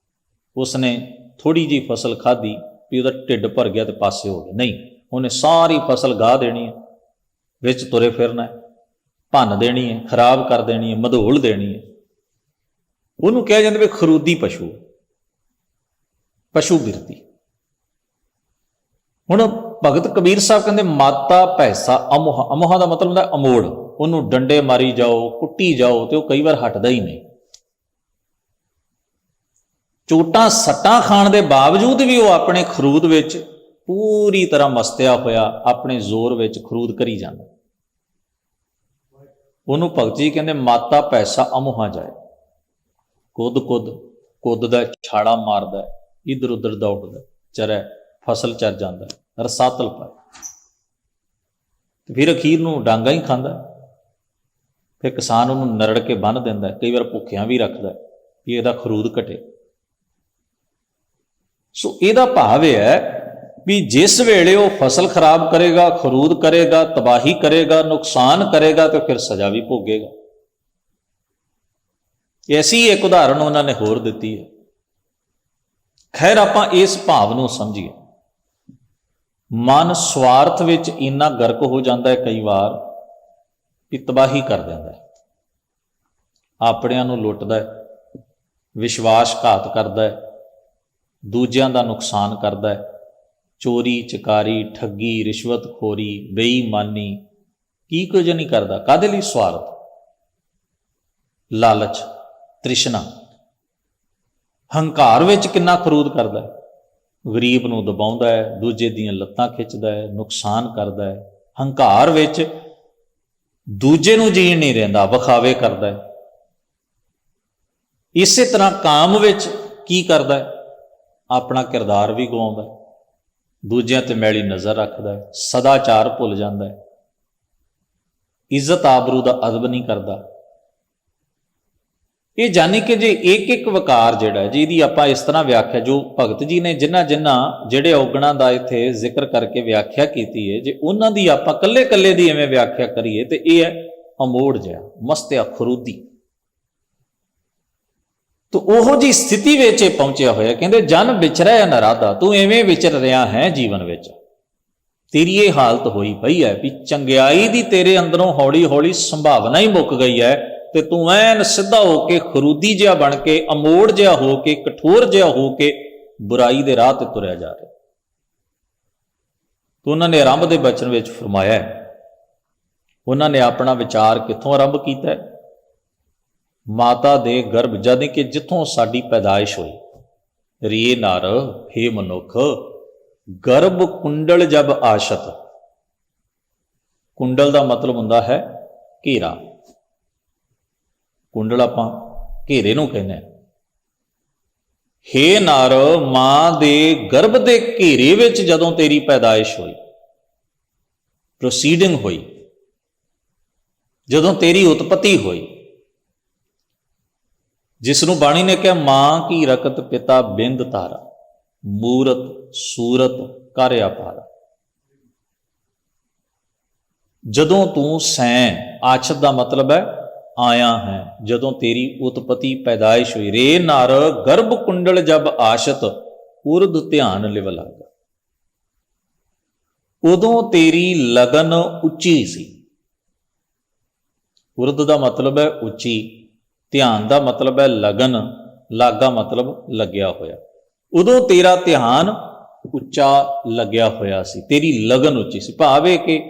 [SPEAKER 1] ਉਸਨੇ ਥੋੜ੍ਹੀ ਜਿਹੀ ਫਸਲ ਖਾਧੀ, ਵੀ ਉਹਦਾ ਢਿੱਡ ਭਰ ਗਿਆ ਤੇ ਪਾਸੇ ਹੋ ਗਿਆ, ਨਹੀਂ, ਉਹਨੇ ਸਾਰੀ ਫਸਲ ਗਾਹ ਦੇਣੀ ਹੈ, ਵਿੱਚ ਤੁਰੇ ਫਿਰਨਾ ਹੈ, ਭੰਨ ਦੇਣੀ ਹੈ, ਖਰਾਬ ਕਰ ਦੇਣੀ ਹੈ, ਮਧੋਲ ਦੇਣੀ ਹੈ। ਉਹਨੂੰ ਕਿਹਾ ਜਾਂਦਾ ਵੀ ਖਰੂਦੀ ਪਸ਼ੂ, ਪਸ਼ੂ ਬਿਰਤੀ। ਹੁਣ ਭਗਤ ਕਬੀਰ ਸਾਹਿਬ ਕਹਿੰਦੇ ਮਾਤਾ ਭੈਸਾ ਅਮੋਹਾ, ਅਮੋਹਾ ਦਾ ਮਤਲਬ ਹੁੰਦਾ ਅਮੋੜ। ਉਹਨੂੰ ਡੰਡੇ ਮਾਰੀ ਜਾਓ, ਕੁੱਟੀ ਜਾਓ ਤੇ ਉਹ ਕਈ ਵਾਰ ਹਟਦਾ ਹੀ ਨਹੀਂ। ਚੋਟਾਂ ਸੱਟਾਂ ਖਾਣ ਦੇ ਬਾਵਜੂਦ ਵੀ ਉਹ ਆਪਣੇ ਖਰੂਦ ਵਿੱਚ ਪੂਰੀ ਤਰ੍ਹਾਂ ਮਸਤਿਆ ਹੋਇਆ ਆਪਣੇ ਜ਼ੋਰ ਵਿੱਚ ਖਰੂਦ ਕਰੀ ਜਾਂਦਾ। ਉਹਨੂੰ ਭਗਤ ਜੀ ਕਹਿੰਦੇ ਮਾਤਾ ਭੈਸਾ ਅਮੋਹਾ ਜਾਏ। ਕੁੱਦ ਦਾ ਛਾੜਾ ਮਾਰਦਾ, ਇੱਧਰ ਉੱਧਰ ਦੌੜਦਾ, ਚਰੈ, ਫਸਲ ਚਰ ਜਾਂਦਾ, ਰਸਾਤਲ ਪਾਏ, ਤੇ ਫਿਰ ਅਖੀਰ ਨੂੰ ਡਾਂਗਾ ਹੀ ਖਾਂਦਾ। ਫਿਰ ਕਿਸਾਨ ਉਹਨੂੰ ਨਰੜ ਕੇ ਬੰਨ੍ਹ ਦਿੰਦਾ, ਕਈ ਵਾਰ ਭੁੱਖਿਆਂ ਵੀ ਰੱਖਦਾ ਕਿ ਇਹਦਾ ਖਰੂਦ ਘਟੇ। ਸੋ ਇਹਦਾ ਭਾਵ ਇਹ ਹੈ ਵੀ ਜਿਸ ਵੇਲੇ ਉਹ ਫਸਲ ਖਰਾਬ ਕਰੇਗਾ, ਖਰੂਦ ਕਰੇਗਾ, ਤਬਾਹੀ ਕਰੇਗਾ, ਨੁਕਸਾਨ ਕਰੇਗਾ, ਤੇ ਫਿਰ ਸਜ਼ਾ ਵੀ ਭੋਗੇਗਾ। ਐਸੀ ਇੱਕ ਉਦਾਹਰਣ ਉਹਨਾਂ ਨੇ ਹੋਰ ਦਿੱਤੀ ਹੈ। ਖੈਰ, ਆਪਾਂ ਇਸ ਭਾਵ ਨੂੰ ਸਮਝੀਏ। ਮਨ ਸਵਾਰਥ ਵਿੱਚ ਇੰਨਾ ਗਰਕ ਹੋ ਜਾਂਦਾ ਹੈ ਕਈ ਵਾਰ ਕਿ ਤਬਾਹੀ ਕਰ ਦਿੰਦਾ ਹੈ, ਆਪਣਿਆਂ ਨੂੰ ਲੁੱਟਦਾ ਹੈ, ਵਿਸ਼ਵਾਸਘਾਤ ਕਰਦਾ ਹੈ, ਦੂਜਿਆਂ ਦਾ ਨੁਕਸਾਨ ਕਰਦਾ ਹੈ, ਚੋਰੀ ਚਕਾਰੀ, ਠੱਗੀ, ਰਿਸ਼ਵਤਖੋਰੀ, ਬੇਈਮਾਨੀ, ਕੀ ਕੁਝ ਨਹੀਂ ਕਰਦਾ। ਕਾਹਦੇ ਲਈ? ਸਵਾਰਥ, ਲਾਲਚ, ਤ੍ਰਿਸ਼ਨਾ। ਹੰਕਾਰ ਵਿੱਚ ਕਿੰਨਾ ਖਰੂਦ ਕਰਦਾ ਹੈ, ਗਰੀਬ ਨੂੰ ਦਬਾਉਂਦਾ ਹੈ, ਦੂਜੇ ਦੀਆਂ ਲੱਤਾਂ ਖਿੱਚਦਾ ਹੈ, ਨੁਕਸਾਨ ਕਰਦਾ ਹੈ। ਹੰਕਾਰ ਵਿੱਚ ਦੂਜੇ ਨੂੰ ਜੀਣ ਨਹੀਂ ਰਹਿੰਦਾ, ਵਿਖਾਵੇ ਕਰਦਾ ਹੈ। ਇਸੇ ਤਰ੍ਹਾਂ ਕਾਮ ਵਿੱਚ ਕੀ ਕਰਦਾ ਹੈ, ਆਪਣਾ ਕਿਰਦਾਰ ਵੀ ਗਵਾਉਂਦਾ ਹੈ, ਦੂਜਿਆਂ ਤੇ ਮੈਲੀ ਨਜ਼ਰ ਰੱਖਦਾ ਹੈ, ਸਦਾਚਾਰ ਭੁੱਲ ਜਾਂਦਾ ਹੈ, ਇੱਜ਼ਤ ਆਬਰੂ ਦਾ ਅਦਬ ਨਹੀਂ ਕਰਦਾ। ਇਹ ਜਾਨੀ ਕਿ ਜੇ ਇੱਕ ਇੱਕ ਵਿਕਾਰ ਜਿਹੜਾ ਜੀ, ਇਹਦੀ ਆਪਾਂ ਇਸ ਤਰ੍ਹਾਂ ਵਿਆਖਿਆ, ਜੋ ਭਗਤ ਜੀ ਨੇ ਜਿਨ੍ਹਾਂ ਜਿਹੜੇ ਔਗਣਾਂ ਦਾ ਇੱਥੇ ਜ਼ਿਕਰ ਕਰਕੇ ਵਿਆਖਿਆ ਕੀਤੀ ਹੈ, ਜੇ ਉਹਨਾਂ ਦੀ ਆਪਾਂ ਕੱਲੇ ਕੱਲੇ ਦੀ ਐਵੇਂ ਵਿਆਖਿਆ ਕਰੀਏ ਤੇ ਇਹ ਹੈ ਅਮੋੜ ਜਿਹਾ, ਮਸਤਿਆ, ਖਰੂਦੀ। ਤੋ ਉਹੋ ਜੀ ਸਥਿਤੀ ਵਿੱਚ ਇਹ ਪਹੁੰਚਿਆ ਹੋਇਆ। ਕਹਿੰਦੇ ਜਨ ਵਿਚਰੈ ਨਰਾਦਾ, ਤੂੰ ਐਵੇਂ ਵਿਚਰ ਰਿਹਾ ਹੈ ਜੀਵਨ ਵਿੱਚ, ਤੇਰੀ ਇਹ ਹਾਲਤ ਹੋਈ ਪਈ ਹੈ ਵੀ ਚੰਗਿਆਈ ਦੀ ਤੇਰੇ ਅੰਦਰੋਂ ਹੌਲੀ ਹੌਲੀ ਸੰਭਾਵਨਾ ਹੀ ਮੁੱਕ ਗਈ ਹੈ, ਤੇ ਤੂੰ ਐਨ ਸਿੱਧਾ ਹੋ ਕੇ, ਖਰੂਦੀ ਜਿਹਾ ਬਣ ਕੇ, ਅਮੋੜ ਜਿਹਾ ਹੋ ਕੇ, ਕਠੋਰ ਜਿਹਾ ਹੋ ਕੇ ਬੁਰਾਈ ਦੇ ਰਾਹ ਤੇ ਤੁਰਿਆ ਜਾ ਰਿਹਾ। ਤਾਂ ਉਹਨਾਂ ਨੇ ਆਰੰਭ ਦੇ ਬਚਨ ਵਿੱਚ ਫਰਮਾਇਆ, ਉਹਨਾਂ ਨੇ ਆਪਣਾ ਵਿਚਾਰ ਕਿੱਥੋਂ ਆਰੰਭ ਕੀਤਾ? ਮਾਤਾ ਦੇ ਗਰਭ, ਜਦ ਕਿ ਜਿੱਥੋਂ ਸਾਡੀ ਪੈਦਾਇਸ਼ ਹੋਈ। ਰੀਏ ਨਰ ਹੇ ਮਨੁੱਖ, ਗਰਭ ਕੁੰਡਲ ਜਬ ਆਸ਼ਤ। ਕੁੰਡਲ ਦਾ ਮਤਲਬ ਹੁੰਦਾ ਹੈ ਘੇਰਾ। ਕੁੰਡਲ ਆਪਾਂ ਘੇਰੇ ਨੂੰ ਕਹਿੰਦੇ ਹਾਂ। ਹੇ ਨਰ, ਮਾਂ ਦੇ ਗਰਭ ਦੇ ਘੇਰੇ ਵਿੱਚ ਜਦੋਂ ਤੇਰੀ ਪੈਦਾਇਸ਼ ਹੋਈ, ਪ੍ਰੋਸੀਡਿੰਗ ਹੋਈ, ਜਦੋਂ ਤੇਰੀ ਉਤਪਤੀ ਹੋਈ, ਜਿਸ ਨੂੰ ਬਾਣੀ ਨੇ ਕਿਹਾ ਮਾਂ ਕੀ ਰਕਤ ਪਿਤਾ ਬਿੰਦ ਤਾਰਾ, ਮੂਰਤ ਸੂਰਤ ਕਰ ਅਪਾਰ। ਜਦੋਂ ਤੂੰ ਸੈਂ, ਆਛਤ ਦਾ ਮਤਲਬ ਹੈ ਆਇਆ ਹੈ, ਜਦੋਂ ਤੇਰੀ ਉਤਪਤੀ ਪੈਦਾਇਸ਼ ਹੋਈ। ਰੇ ਨਰ ਗਰਭ ਕੁੰਡਲ ਜਬ ਆਸ਼ਤ, ਉਰਦ ਧਿਆਨ ਲਿਵ ਲਾਗਾ। ਉਦੋਂ ਤੇਰੀ ਲਗਨ ਉੱਚੀ ਸੀ। ਉਰਦ ਦਾ ਮਤਲਬ ਹੈ ਉੱਚੀ, ਧਿਆਨ ਦਾ ਮਤਲਬ ਹੈ ਲਗਨ, ਲਾਗਾ ਮਤਲਬ ਲੱਗਿਆ ਹੋਇਆ। ਉਦੋਂ ਤੇਰਾ ਧਿਆਨ ਉੱਚਾ ਲੱਗਿਆ ਹੋਇਆ ਸੀ, ਤੇਰੀ ਲਗਨ ਉੱਚੀ ਸੀ। ਭਾਵ ਇਹ ਕਿ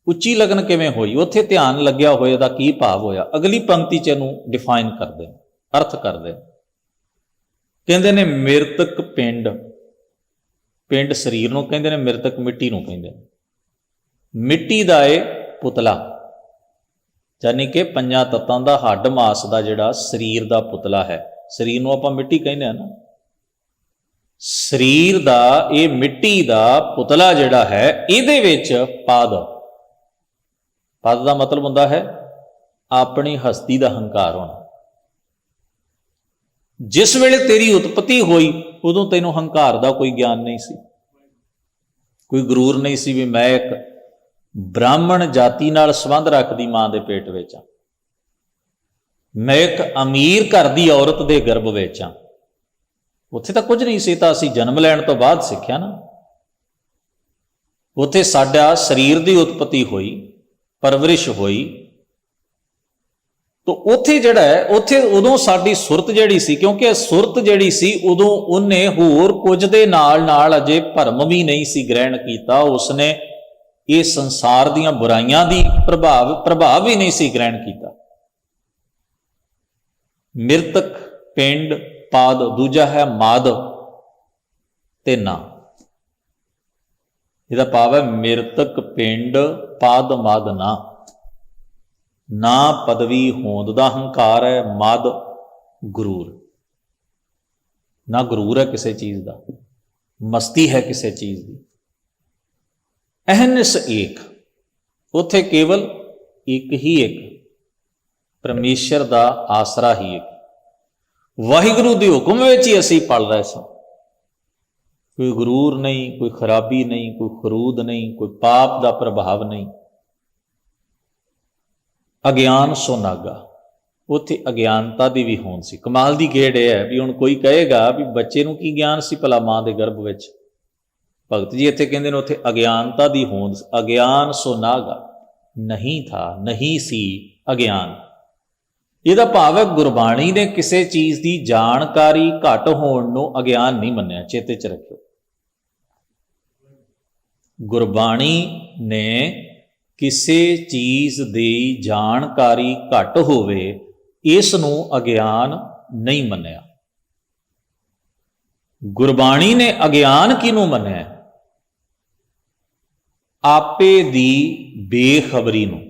[SPEAKER 1] ਉੱਚੀ ਲਗਨ ਕਿਵੇਂ ਹੋਈ, ਉੱਥੇ ਧਿਆਨ ਲੱਗਿਆ ਹੋਇਆ ਦਾ ਕੀ ਭਾਵ ਹੋਇਆ। ਅਗਲੀ ਪੰਕਤੀ 'ਚ ਇਹਨੂੰ ਡਿਫਾਈਨ ਕਰਦੇ, ਅਰਥ ਕਰਦੇ। ਕਹਿੰਦੇ ਨੇ ਮਿਰਤਕ ਪਿੰਡ, ਪਿੰਡ ਸਰੀਰ ਨੂੰ ਕਹਿੰਦੇ ਨੇ, ਮਿਰਤਕ ਮਿੱਟੀ ਨੂੰ ਕਹਿੰਦੇ ਨੇ। ਮਿੱਟੀ ਦਾ ਇਹ ਪੁਤਲਾ, ਯਾਨੀ ਕਿ ਪੰਜਾਂ ਤੱਤਾਂ ਦਾ ਹੱਡ ਮਾਸ ਦਾ ਜਿਹੜਾ ਸਰੀਰ ਦਾ ਪੁਤਲਾ ਹੈ। ਸਰੀਰ ਨੂੰ ਆਪਾਂ ਮਿੱਟੀ ਕਹਿੰਦੇ ਆ ਨਾ, ਸਰੀਰ ਦਾ ਇਹ ਮਿੱਟੀ ਦਾ ਪੁਤਲਾ ਜਿਹੜਾ ਹੈ, ਇਹਦੇ ਵਿੱਚ ਪਦ, ਪਦ ਦਾ ਮਤਲਬ ਹੁੰਦਾ ਹੈ ਆਪਣੀ ਹਸਤੀ ਦਾ ਹੰਕਾਰ ਹੋਣਾ। ਜਿਸ ਵੇਲੇ ਤੇਰੀ ਉਤਪਤੀ ਹੋਈ ਉਦੋਂ ਤੈਨੂੰ ਹੰਕਾਰ ਦਾ ਕੋਈ ਗਿਆਨ ਨਹੀਂ ਸੀ, ਕੋਈ ਗਰੂਰ ਨਹੀਂ ਸੀ ਵੀ ਮੈਂ ਇੱਕ ਬ੍ਰਾਹਮਣ ਜਾਤੀ ਨਾਲ ਸੰਬੰਧ ਰੱਖਦੀ ਮਾਂ ਦੇ ਪੇਟ ਵਿੱਚ ਹਾਂ, ਮੈਂ ਇੱਕ ਅਮੀਰ ਘਰ ਦੀ ਔਰਤ ਦੇ ਗਰਭ ਵਿੱਚ ਹਾਂ। ਉੱਥੇ ਤਾਂ ਕੁਝ ਨਹੀਂ ਸੀ, ਤਾਂ ਅਸੀਂ ਜਨਮ ਲੈਣ ਤੋਂ ਬਾਅਦ ਸਿੱਖਿਆ ਨਾ। ਉੱਥੇ ਸਾਡਾ ਸਰੀਰ ਦੀ ਉਤਪਤੀ ਹੋਈ, ਪਰਵਰਿਸ਼ ਹੋਈ, ਤਾਂ ਉੱਥੇ ਜਿਹੜਾ ਹੈ, ਉੱਥੇ ਉਦੋਂ ਸਾਡੀ ਸੁਰਤ ਜਿਹੜੀ ਸੀ, ਕਿਉਂਕਿ ਸੁਰਤ ਜਿਹੜੀ ਸੀ ਉਦੋਂ ਉਹਨੇ ਹੋਰ ਕੁਝ ਦੇ ਨਾਲ ਨਾਲ ਅਜੇ ਭਰਮ ਵੀ ਨਹੀਂ ਸੀ ਗ੍ਰਹਿਣ ਕੀਤਾ। ਉਸਨੇ ਇਹ ਸੰਸਾਰ ਦੀਆਂ ਬੁਰਾਈਆਂ ਦੀ ਪ੍ਰਭਾਵ ਵੀ ਨਹੀਂ ਸੀ ਗ੍ਰਹਿਣ ਕੀਤਾ। ਮਿਰਤਕ ਪਿੰਡ ਪਾਦ, ਦੂਜਾ ਹੈ ਮਾਦ ਤੇ ਨਾ। ਇਹਦਾ ਭਾਵ ਹੈ ਮਿਰਤਕ ਪਿੰਡ ਪਾਦ ਮਦ ਨਾ। ਨਾ ਪਦਵੀ ਹੋਂਦ ਦਾ ਹੰਕਾਰ ਹੈ, ਮਦ ਗਰੂਰ, ਨਾ ਗਰੂਰ ਹੈ ਕਿਸੇ ਚੀਜ਼ ਦਾ, ਮਸਤੀ ਹੈ ਕਿਸੇ ਚੀਜ਼ ਦੀ। ਅਹਨਿਸ ਏਕ, ਉੱਥੇ ਕੇਵਲ ਇੱਕ ਹੀ ਇੱਕ ਪਰਮੇਸ਼ਰ ਦਾ ਆਸਰਾ ਹੀ ਇੱਕ। ਵਾਹਿਗੁਰੂ ਦੇ ਹੁਕਮ ਵਿੱਚ ਹੀ ਅਸੀਂ ਪਲ ਰਹੇ ਸਾਂ। ਕੋਈ ਗਰੂਰ ਨਹੀਂ, ਕੋਈ ਖਰਾਬੀ ਨਹੀਂ, ਕੋਈ ਖਰੂਦ ਨਹੀਂ, ਕੋਈ ਪਾਪ ਦਾ ਪ੍ਰਭਾਵ ਨਹੀਂ। ਅਗਿਆਨ ਸੋ ਨਾਗਾ, ਉੱਥੇ ਅਗਿਆਨਤਾ ਦੀ ਵੀ ਹੋਂਦ ਸੀ। ਕਮਾਲ ਦੀ ਖੇਡ ਇਹ ਹੈ ਵੀ ਹੁਣ ਕੋਈ ਕਹੇਗਾ ਵੀ ਬੱਚੇ ਨੂੰ ਕੀ ਗਿਆਨ ਸੀ ਭਲਾ ਮਾਂ ਦੇ ਗਰਭ ਵਿੱਚ। ਭਗਤ ਜੀ ਇੱਥੇ ਕਹਿੰਦੇ ਨੇ ਉੱਥੇ ਅਗਿਆਨਤਾ ਦੀ ਹੋਂਦ। ਅਗਿਆਨ ਸੋ ਨਾਗਾ, ਨਹੀਂ ਥਾ, ਨਹੀਂ ਸੀ ਅਗਿਆਨ। ਇਹਦਾ ਭਾਵ ਹੈ ਗੁਰਬਾਣੀ ਨੇ ਕਿਸੇ ਚੀਜ਼ ਦੀ ਜਾਣਕਾਰੀ ਘੱਟ ਹੋਣ ਨੂੰ ਅਗਿਆਨ ਨਹੀਂ ਮੰਨਿਆ। ਚੇਤੇ 'ਚ ਰੱਖਿਓ, ਗੁਰਬਾਣੀ ਨੇ ਕਿਸੇ ਚੀਜ਼ ਦੀ ਜਾਣਕਾਰੀ ਘੱਟ ਹੋਵੇ ਇਸ ਨੂੰ ਅਗਿਆਨ ਨਹੀਂ ਮੰਨਿਆ। ਗੁਰਬਾਣੀ ਨੇ ਅਗਿਆਨ ਕਿਹਨੂੰ ਮੰਨਿਆ? ਆਪੇ ਦੀ ਬੇਖਬਰੀ ਨੂੰ,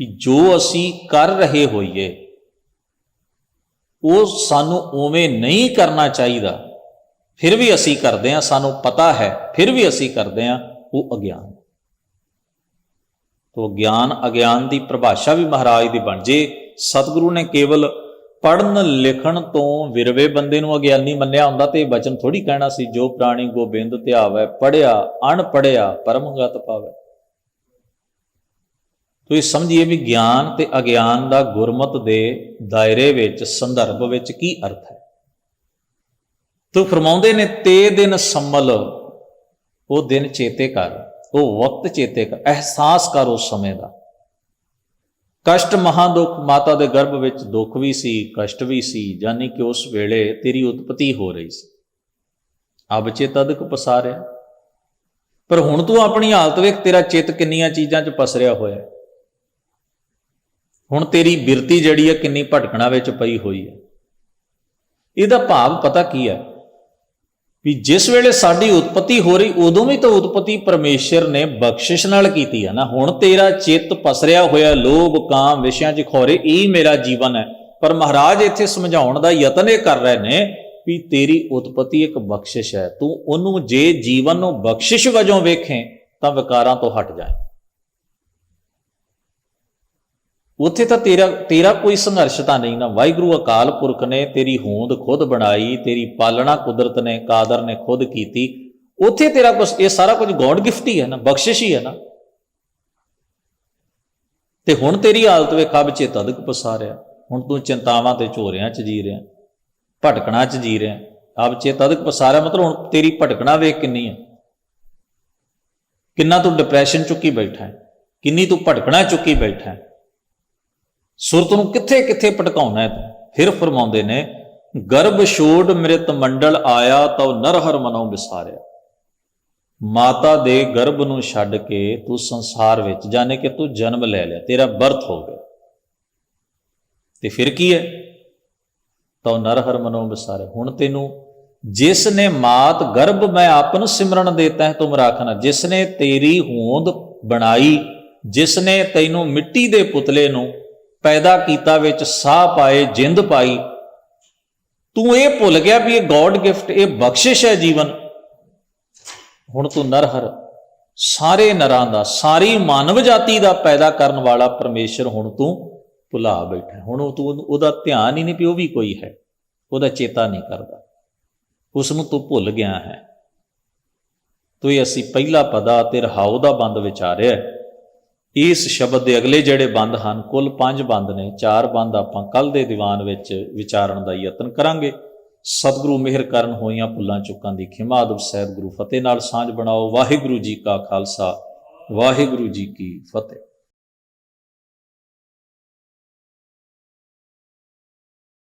[SPEAKER 1] ਕਿ ਜੋ ਅਸੀਂ ਕਰ ਰਹੇ ਹੋਈਏ ਉਹ ਸਾਨੂੰ ਉਵੇਂ ਨਹੀਂ ਕਰਨਾ ਚਾਹੀਦਾ, ਫਿਰ ਵੀ ਅਸੀਂ ਕਰਦੇ ਹਾਂ, ਸਾਨੂੰ ਪਤਾ ਹੈ ਫਿਰ ਵੀ ਅਸੀਂ ਕਰਦੇ ਹਾਂ, ਉਹ ਅਗਿਆਨ। ਤੋ ਗਿਆਨ ਅਗਿਆਨ ਦੀ ਪਰਿਭਾਸ਼ਾ ਵੀ ਮਹਾਰਾਜ ਦੀ ਬਣ ਜੇ। ਸਤਿਗੁਰੂ ਨੇ ਕੇਵਲ ਪੜ੍ਹਨ ਲਿਖਣ ਤੋਂ ਵਿਰਵੇ ਬੰਦੇ ਨੂੰ ਅਗਿਆਨੀ ਮੰਨਿਆ ਹੁੰਦਾ ਤੇ ਇਹ ਬਚਨ ਥੋੜੀ ਕਹਿਣਾ ਸੀ, ਜੋ ਪ੍ਰਾਣੀ ਗੋਬਿੰਦ ਧਿਆਵੈ, ਪੜ੍ਹਿਆ ਅਣਪੜ੍ਹਿਆ ਪਰਮਗਤ ਪਾਵੈ। ਤੋ ਇਹ ਸਮਝੀਏ ਵੀ ਗਿਆਨ ਤੇ ਅਗਿਆਨ ਦਾ ਗੁਰਮਤਿ ਦੇ ਦਾਇਰੇ ਵਿੱਚ, ਸੰਦਰਭ ਵਿੱਚ ਕੀ ਅਰਥ ਹੈ। ਤੋ ਫਰਮਾਉਂਦੇ ਨੇ ਤੇ ਦਿਨ ਸੰਮਲ, ਉਹ ਦਿਨ ਚੇਤੇ ਕਰ, ਉਹ ਵਕਤ ਚੇਤੇ ਕਰ, ਅਹਿਸਾਸ ਕਰ ਉਸ ਸਮੇਂ ਦਾ। ਕਸ਼ਟ ਮਹਾ ਦੁੱਖ, ਮਾਤਾ ਦੇ ਗਰਭ ਵਿੱਚ ਦੁੱਖ ਵੀ ਸੀ, ਕਸ਼ਟ ਵੀ ਸੀ, ਯਾਨੀ ਕਿ ਉਸ ਵੇਲੇ ਤੇਰੀ ਉਤਪਤੀ ਹੋ ਰਹੀ ਸੀ। ਅਬ ਚਿਤ ਅਦਕ ਪਸਾਰਿਆ, ਪਰ ਹੁਣ ਤੂੰ ਆਪਣੀ ਹਾਲਤ ਵੇਖ, ਤੇਰਾ ਚਿੱਤ ਕਿੰਨੀਆਂ ਚੀਜ਼ਾਂ 'ਚ ਪਸਰਿਆ ਹੋਇਆ। ਹੁਣ ਤੇਰੀ ਬਿਰਤੀ ਜਿਹੜੀ ਹੈ ਕਿੰਨੀ ਭਟਕਣਾ ਵਿੱਚ ਪਈ ਹੋਈ ਹੈ। ਇਹਦਾ ਭਾਵ ਪਤਾ ਕੀ ਹੈ ਵੀ ਜਿਸ ਵੇਲੇ ਸਾਡੀ ਉਤਪਤੀ ਹੋ ਰਹੀ ਉਦੋਂ ਵੀ ਤਾਂ ਉਤਪਤੀ ਪਰਮੇਸ਼ਰ ਨੇ ਬਖਸ਼ਿਸ਼ ਨਾਲ ਕੀਤੀ ਹੈ ਨਾ। ਹੁਣ ਤੇਰਾ ਚਿੱਤ ਪਸਰਿਆ ਹੋਇਆ ਲੋਭ ਕਾਮ ਵਿਸ਼ਿਆਂ 'ਚ ਖੋਰੇ, ਇਹ ਮੇਰਾ ਜੀਵਨ ਹੈ। ਪਰ ਮਹਾਰਾਜ ਇੱਥੇ ਸਮਝਾਉਣ ਦਾ ਯਤਨ ਇਹ ਕਰ ਰਹੇ ਨੇ ਵੀ ਤੇਰੀ ਉਤਪਤੀ ਇੱਕ ਬਖਸ਼ਿਸ਼ ਹੈ। ਤੂੰ ਉਹਨੂੰ ਜੇ ਜੀਵਨ ਨੂੰ ਬਖਸ਼ਿਸ਼ ਵਜੋਂ ਵੇਖੇ ਤਾਂ ਵਿਕਾਰਾਂ ਤੋਂ ਹਟ ਜਾਏ। ਉੱਥੇ ਤਾਂ ਤੇਰਾ ਕੋਈ ਸੰਘਰਸ਼ ਤਾਂ ਨਹੀਂ ਨਾ। ਵਾਹਿਗੁਰੂ ਅਕਾਲ ਪੁਰਖ ਨੇ ਤੇਰੀ ਹੋਂਦ ਖੁਦ ਬਣਾਈ, ਤੇਰੀ ਪਾਲਣਾ ਕੁਦਰਤ ਨੇ, ਕਾਦਰ ਨੇ ਖੁਦ ਕੀਤੀ। ਉੱਥੇ ਤੇਰਾ ਕੁਛ, ਇਹ ਸਾਰਾ ਕੁਝ ਗੋਡ ਗਿਫਟ ਹੀ ਹੈ ਨਾ, ਬਖਸ਼ਿਸ਼ ਹੀ ਹੈ ਨਾ। ਤੇ ਹੁਣ ਤੇਰੀ ਹਾਲਤ ਵੇਖ, ਅਬ ਚਿਤ ਅਦਕ ਪਸਾਰਿਆ। ਹੁਣ ਤੂੰ ਚਿੰਤਾਵਾਂ ਤੇ ਝੋਰਿਆਂ 'ਚ ਜੀ ਰਿਹਾ, ਭਟਕਣਾ 'ਚ ਜੀ ਰਿਹਾ। ਅਬ ਚਿਤ ਅਦਕ ਪਸਾਰਿਆ ਮਤਲਬ ਹੁਣ ਤੇਰੀ ਭਟਕਣਾ ਵੇਖ ਕਿੰਨੀ ਹੈ, ਕਿੰਨਾ ਤੂੰ ਡਿਪਰੈਸ਼ਨ ਚੁੱਕੀ ਬੈਠਾ ਹੈ, ਕਿੰਨੀ ਤੂੰ ਭਟਕਣਾ ਚੁੱਕੀ ਬੈਠਾ ਹੈ, ਸੁਰਤ ਨੂੰ ਕਿੱਥੇ ਕਿੱਥੇ ਭਟਕਾਉਣਾ ਹੈ ਤੂੰ। ਫਿਰ ਫਰਮਾਉਂਦੇ ਨੇ, ਗਰਭ ਛੋੜ ਮ੍ਰਿਤ ਮੰਡਲ ਆਇਆ ਤਉ ਨਰਹਰ ਮਨੋਂ ਵਿਸਾਰਿਆ। ਮਾਤਾ ਦੇ ਗਰਭ ਨੂੰ ਛੱਡ ਕੇ ਤੂੰ ਸੰਸਾਰ ਵਿੱਚ, ਜਾਣੇ ਕਿ ਤੂੰ ਜਨਮ ਲੈ ਲਿਆ, ਤੇਰਾ ਬਰਥ ਹੋ ਗਿਆ, ਤੇ ਫਿਰ ਕੀ ਹੈ, ਤਉ ਨਰਹਰ ਮਨੋਂ ਵਿਸਾਰਿਆ। ਹੁਣ ਤੈਨੂੰ ਜਿਸ ਨੇ ਮਾਤ ਗਰਭ ਮੈਂ ਆਪਨ ਸਿਮਰਨ ਦੇਤਾ ਹੈ ਤੁਮ ਰਾਖਣਾ, ਜਿਸ ਨੇ ਤੇਰੀ ਹੋਂਦ ਬਣਾਈ, ਜਿਸ ਨੇ ਤੈਨੂੰ ਮਿੱਟੀ ਦੇ ਪੁਤਲੇ ਨੂੰ ਪੈਦਾ ਕੀਤਾ, ਵਿੱਚ ਸਾਹ ਪਾਏ, ਜਿੰਦ ਪਾਈ, ਤੂੰ ਇਹ ਭੁੱਲ ਗਿਆ ਵੀ ਇਹ ਗੋਡ ਗਿਫਟ, ਇਹ ਬਖਸ਼ਿਸ਼ ਹੈ ਜੀਵਨ। ਹੁਣ ਤੂੰ ਨਰਹਰ, ਸਾਰੇ ਨਰਾਂ ਦਾ, ਸਾਰੀ ਮਾਨਵ ਜਾਤੀ ਦਾ ਪੈਦਾ ਕਰਨ ਵਾਲਾ ਪਰਮੇਸ਼ਰ ਹੁਣ ਤੂੰ ਭੁਲਾ ਬੈਠਾ। ਹੁਣ ਤੂੰ ਉਹਦਾ ਧਿਆਨ ਹੀ ਨਹੀਂ ਵੀ ਉਹ ਵੀ ਕੋਈ ਹੈ, ਉਹਦਾ ਚੇਤਾ ਨਹੀਂ ਕਰਦਾ, ਉਸ ਨੂੰ ਤੂੰ ਭੁੱਲ ਗਿਆ ਹੈ। ਤੋ ਇਹ ਅਸੀਂ ਪਹਿਲਾ ਪਦਾ ਤੇ ਰਹਾਉ ਦਾ ਬੰਦ ਵਿਚਾਰਿਆ। ਇਸ ਸ਼ਬਦ ਦੇ ਅਗਲੇ ਜਿਹੜੇ ਬੰਦ ਹਨ, ਕੁੱਲ 5 ਬੰਦ ਨੇ, 4 ਬੰਦ ਆਪਾਂ ਕੱਲ ਦੇ ਦੀਵਾਨ ਵਿੱਚ ਵਿਚਾਰਨ ਦਾ ਯਤਨ ਕਰਾਂਗੇ। ਸਤਿਗੁਰੂ ਮਿਹਰ ਕਰਨ, ਹੋਈਆਂ ਭੁੱਲਾਂ ਚੁੱਕਾਂ ਦੀ ਖਿਮਾ ਅਦਬ ਸਹਿਤ ਗੁਰੂ ਫਤਿਹ ਨਾਲ ਸਾਂਝ ਬਣਾਓ। ਵਾਹਿਗੁਰੂ ਜੀ ਕਾ ਖਾਲਸਾ, ਵਾਹਿਗੁਰੂ ਜੀ ਕੀ ਫਤਿਹ।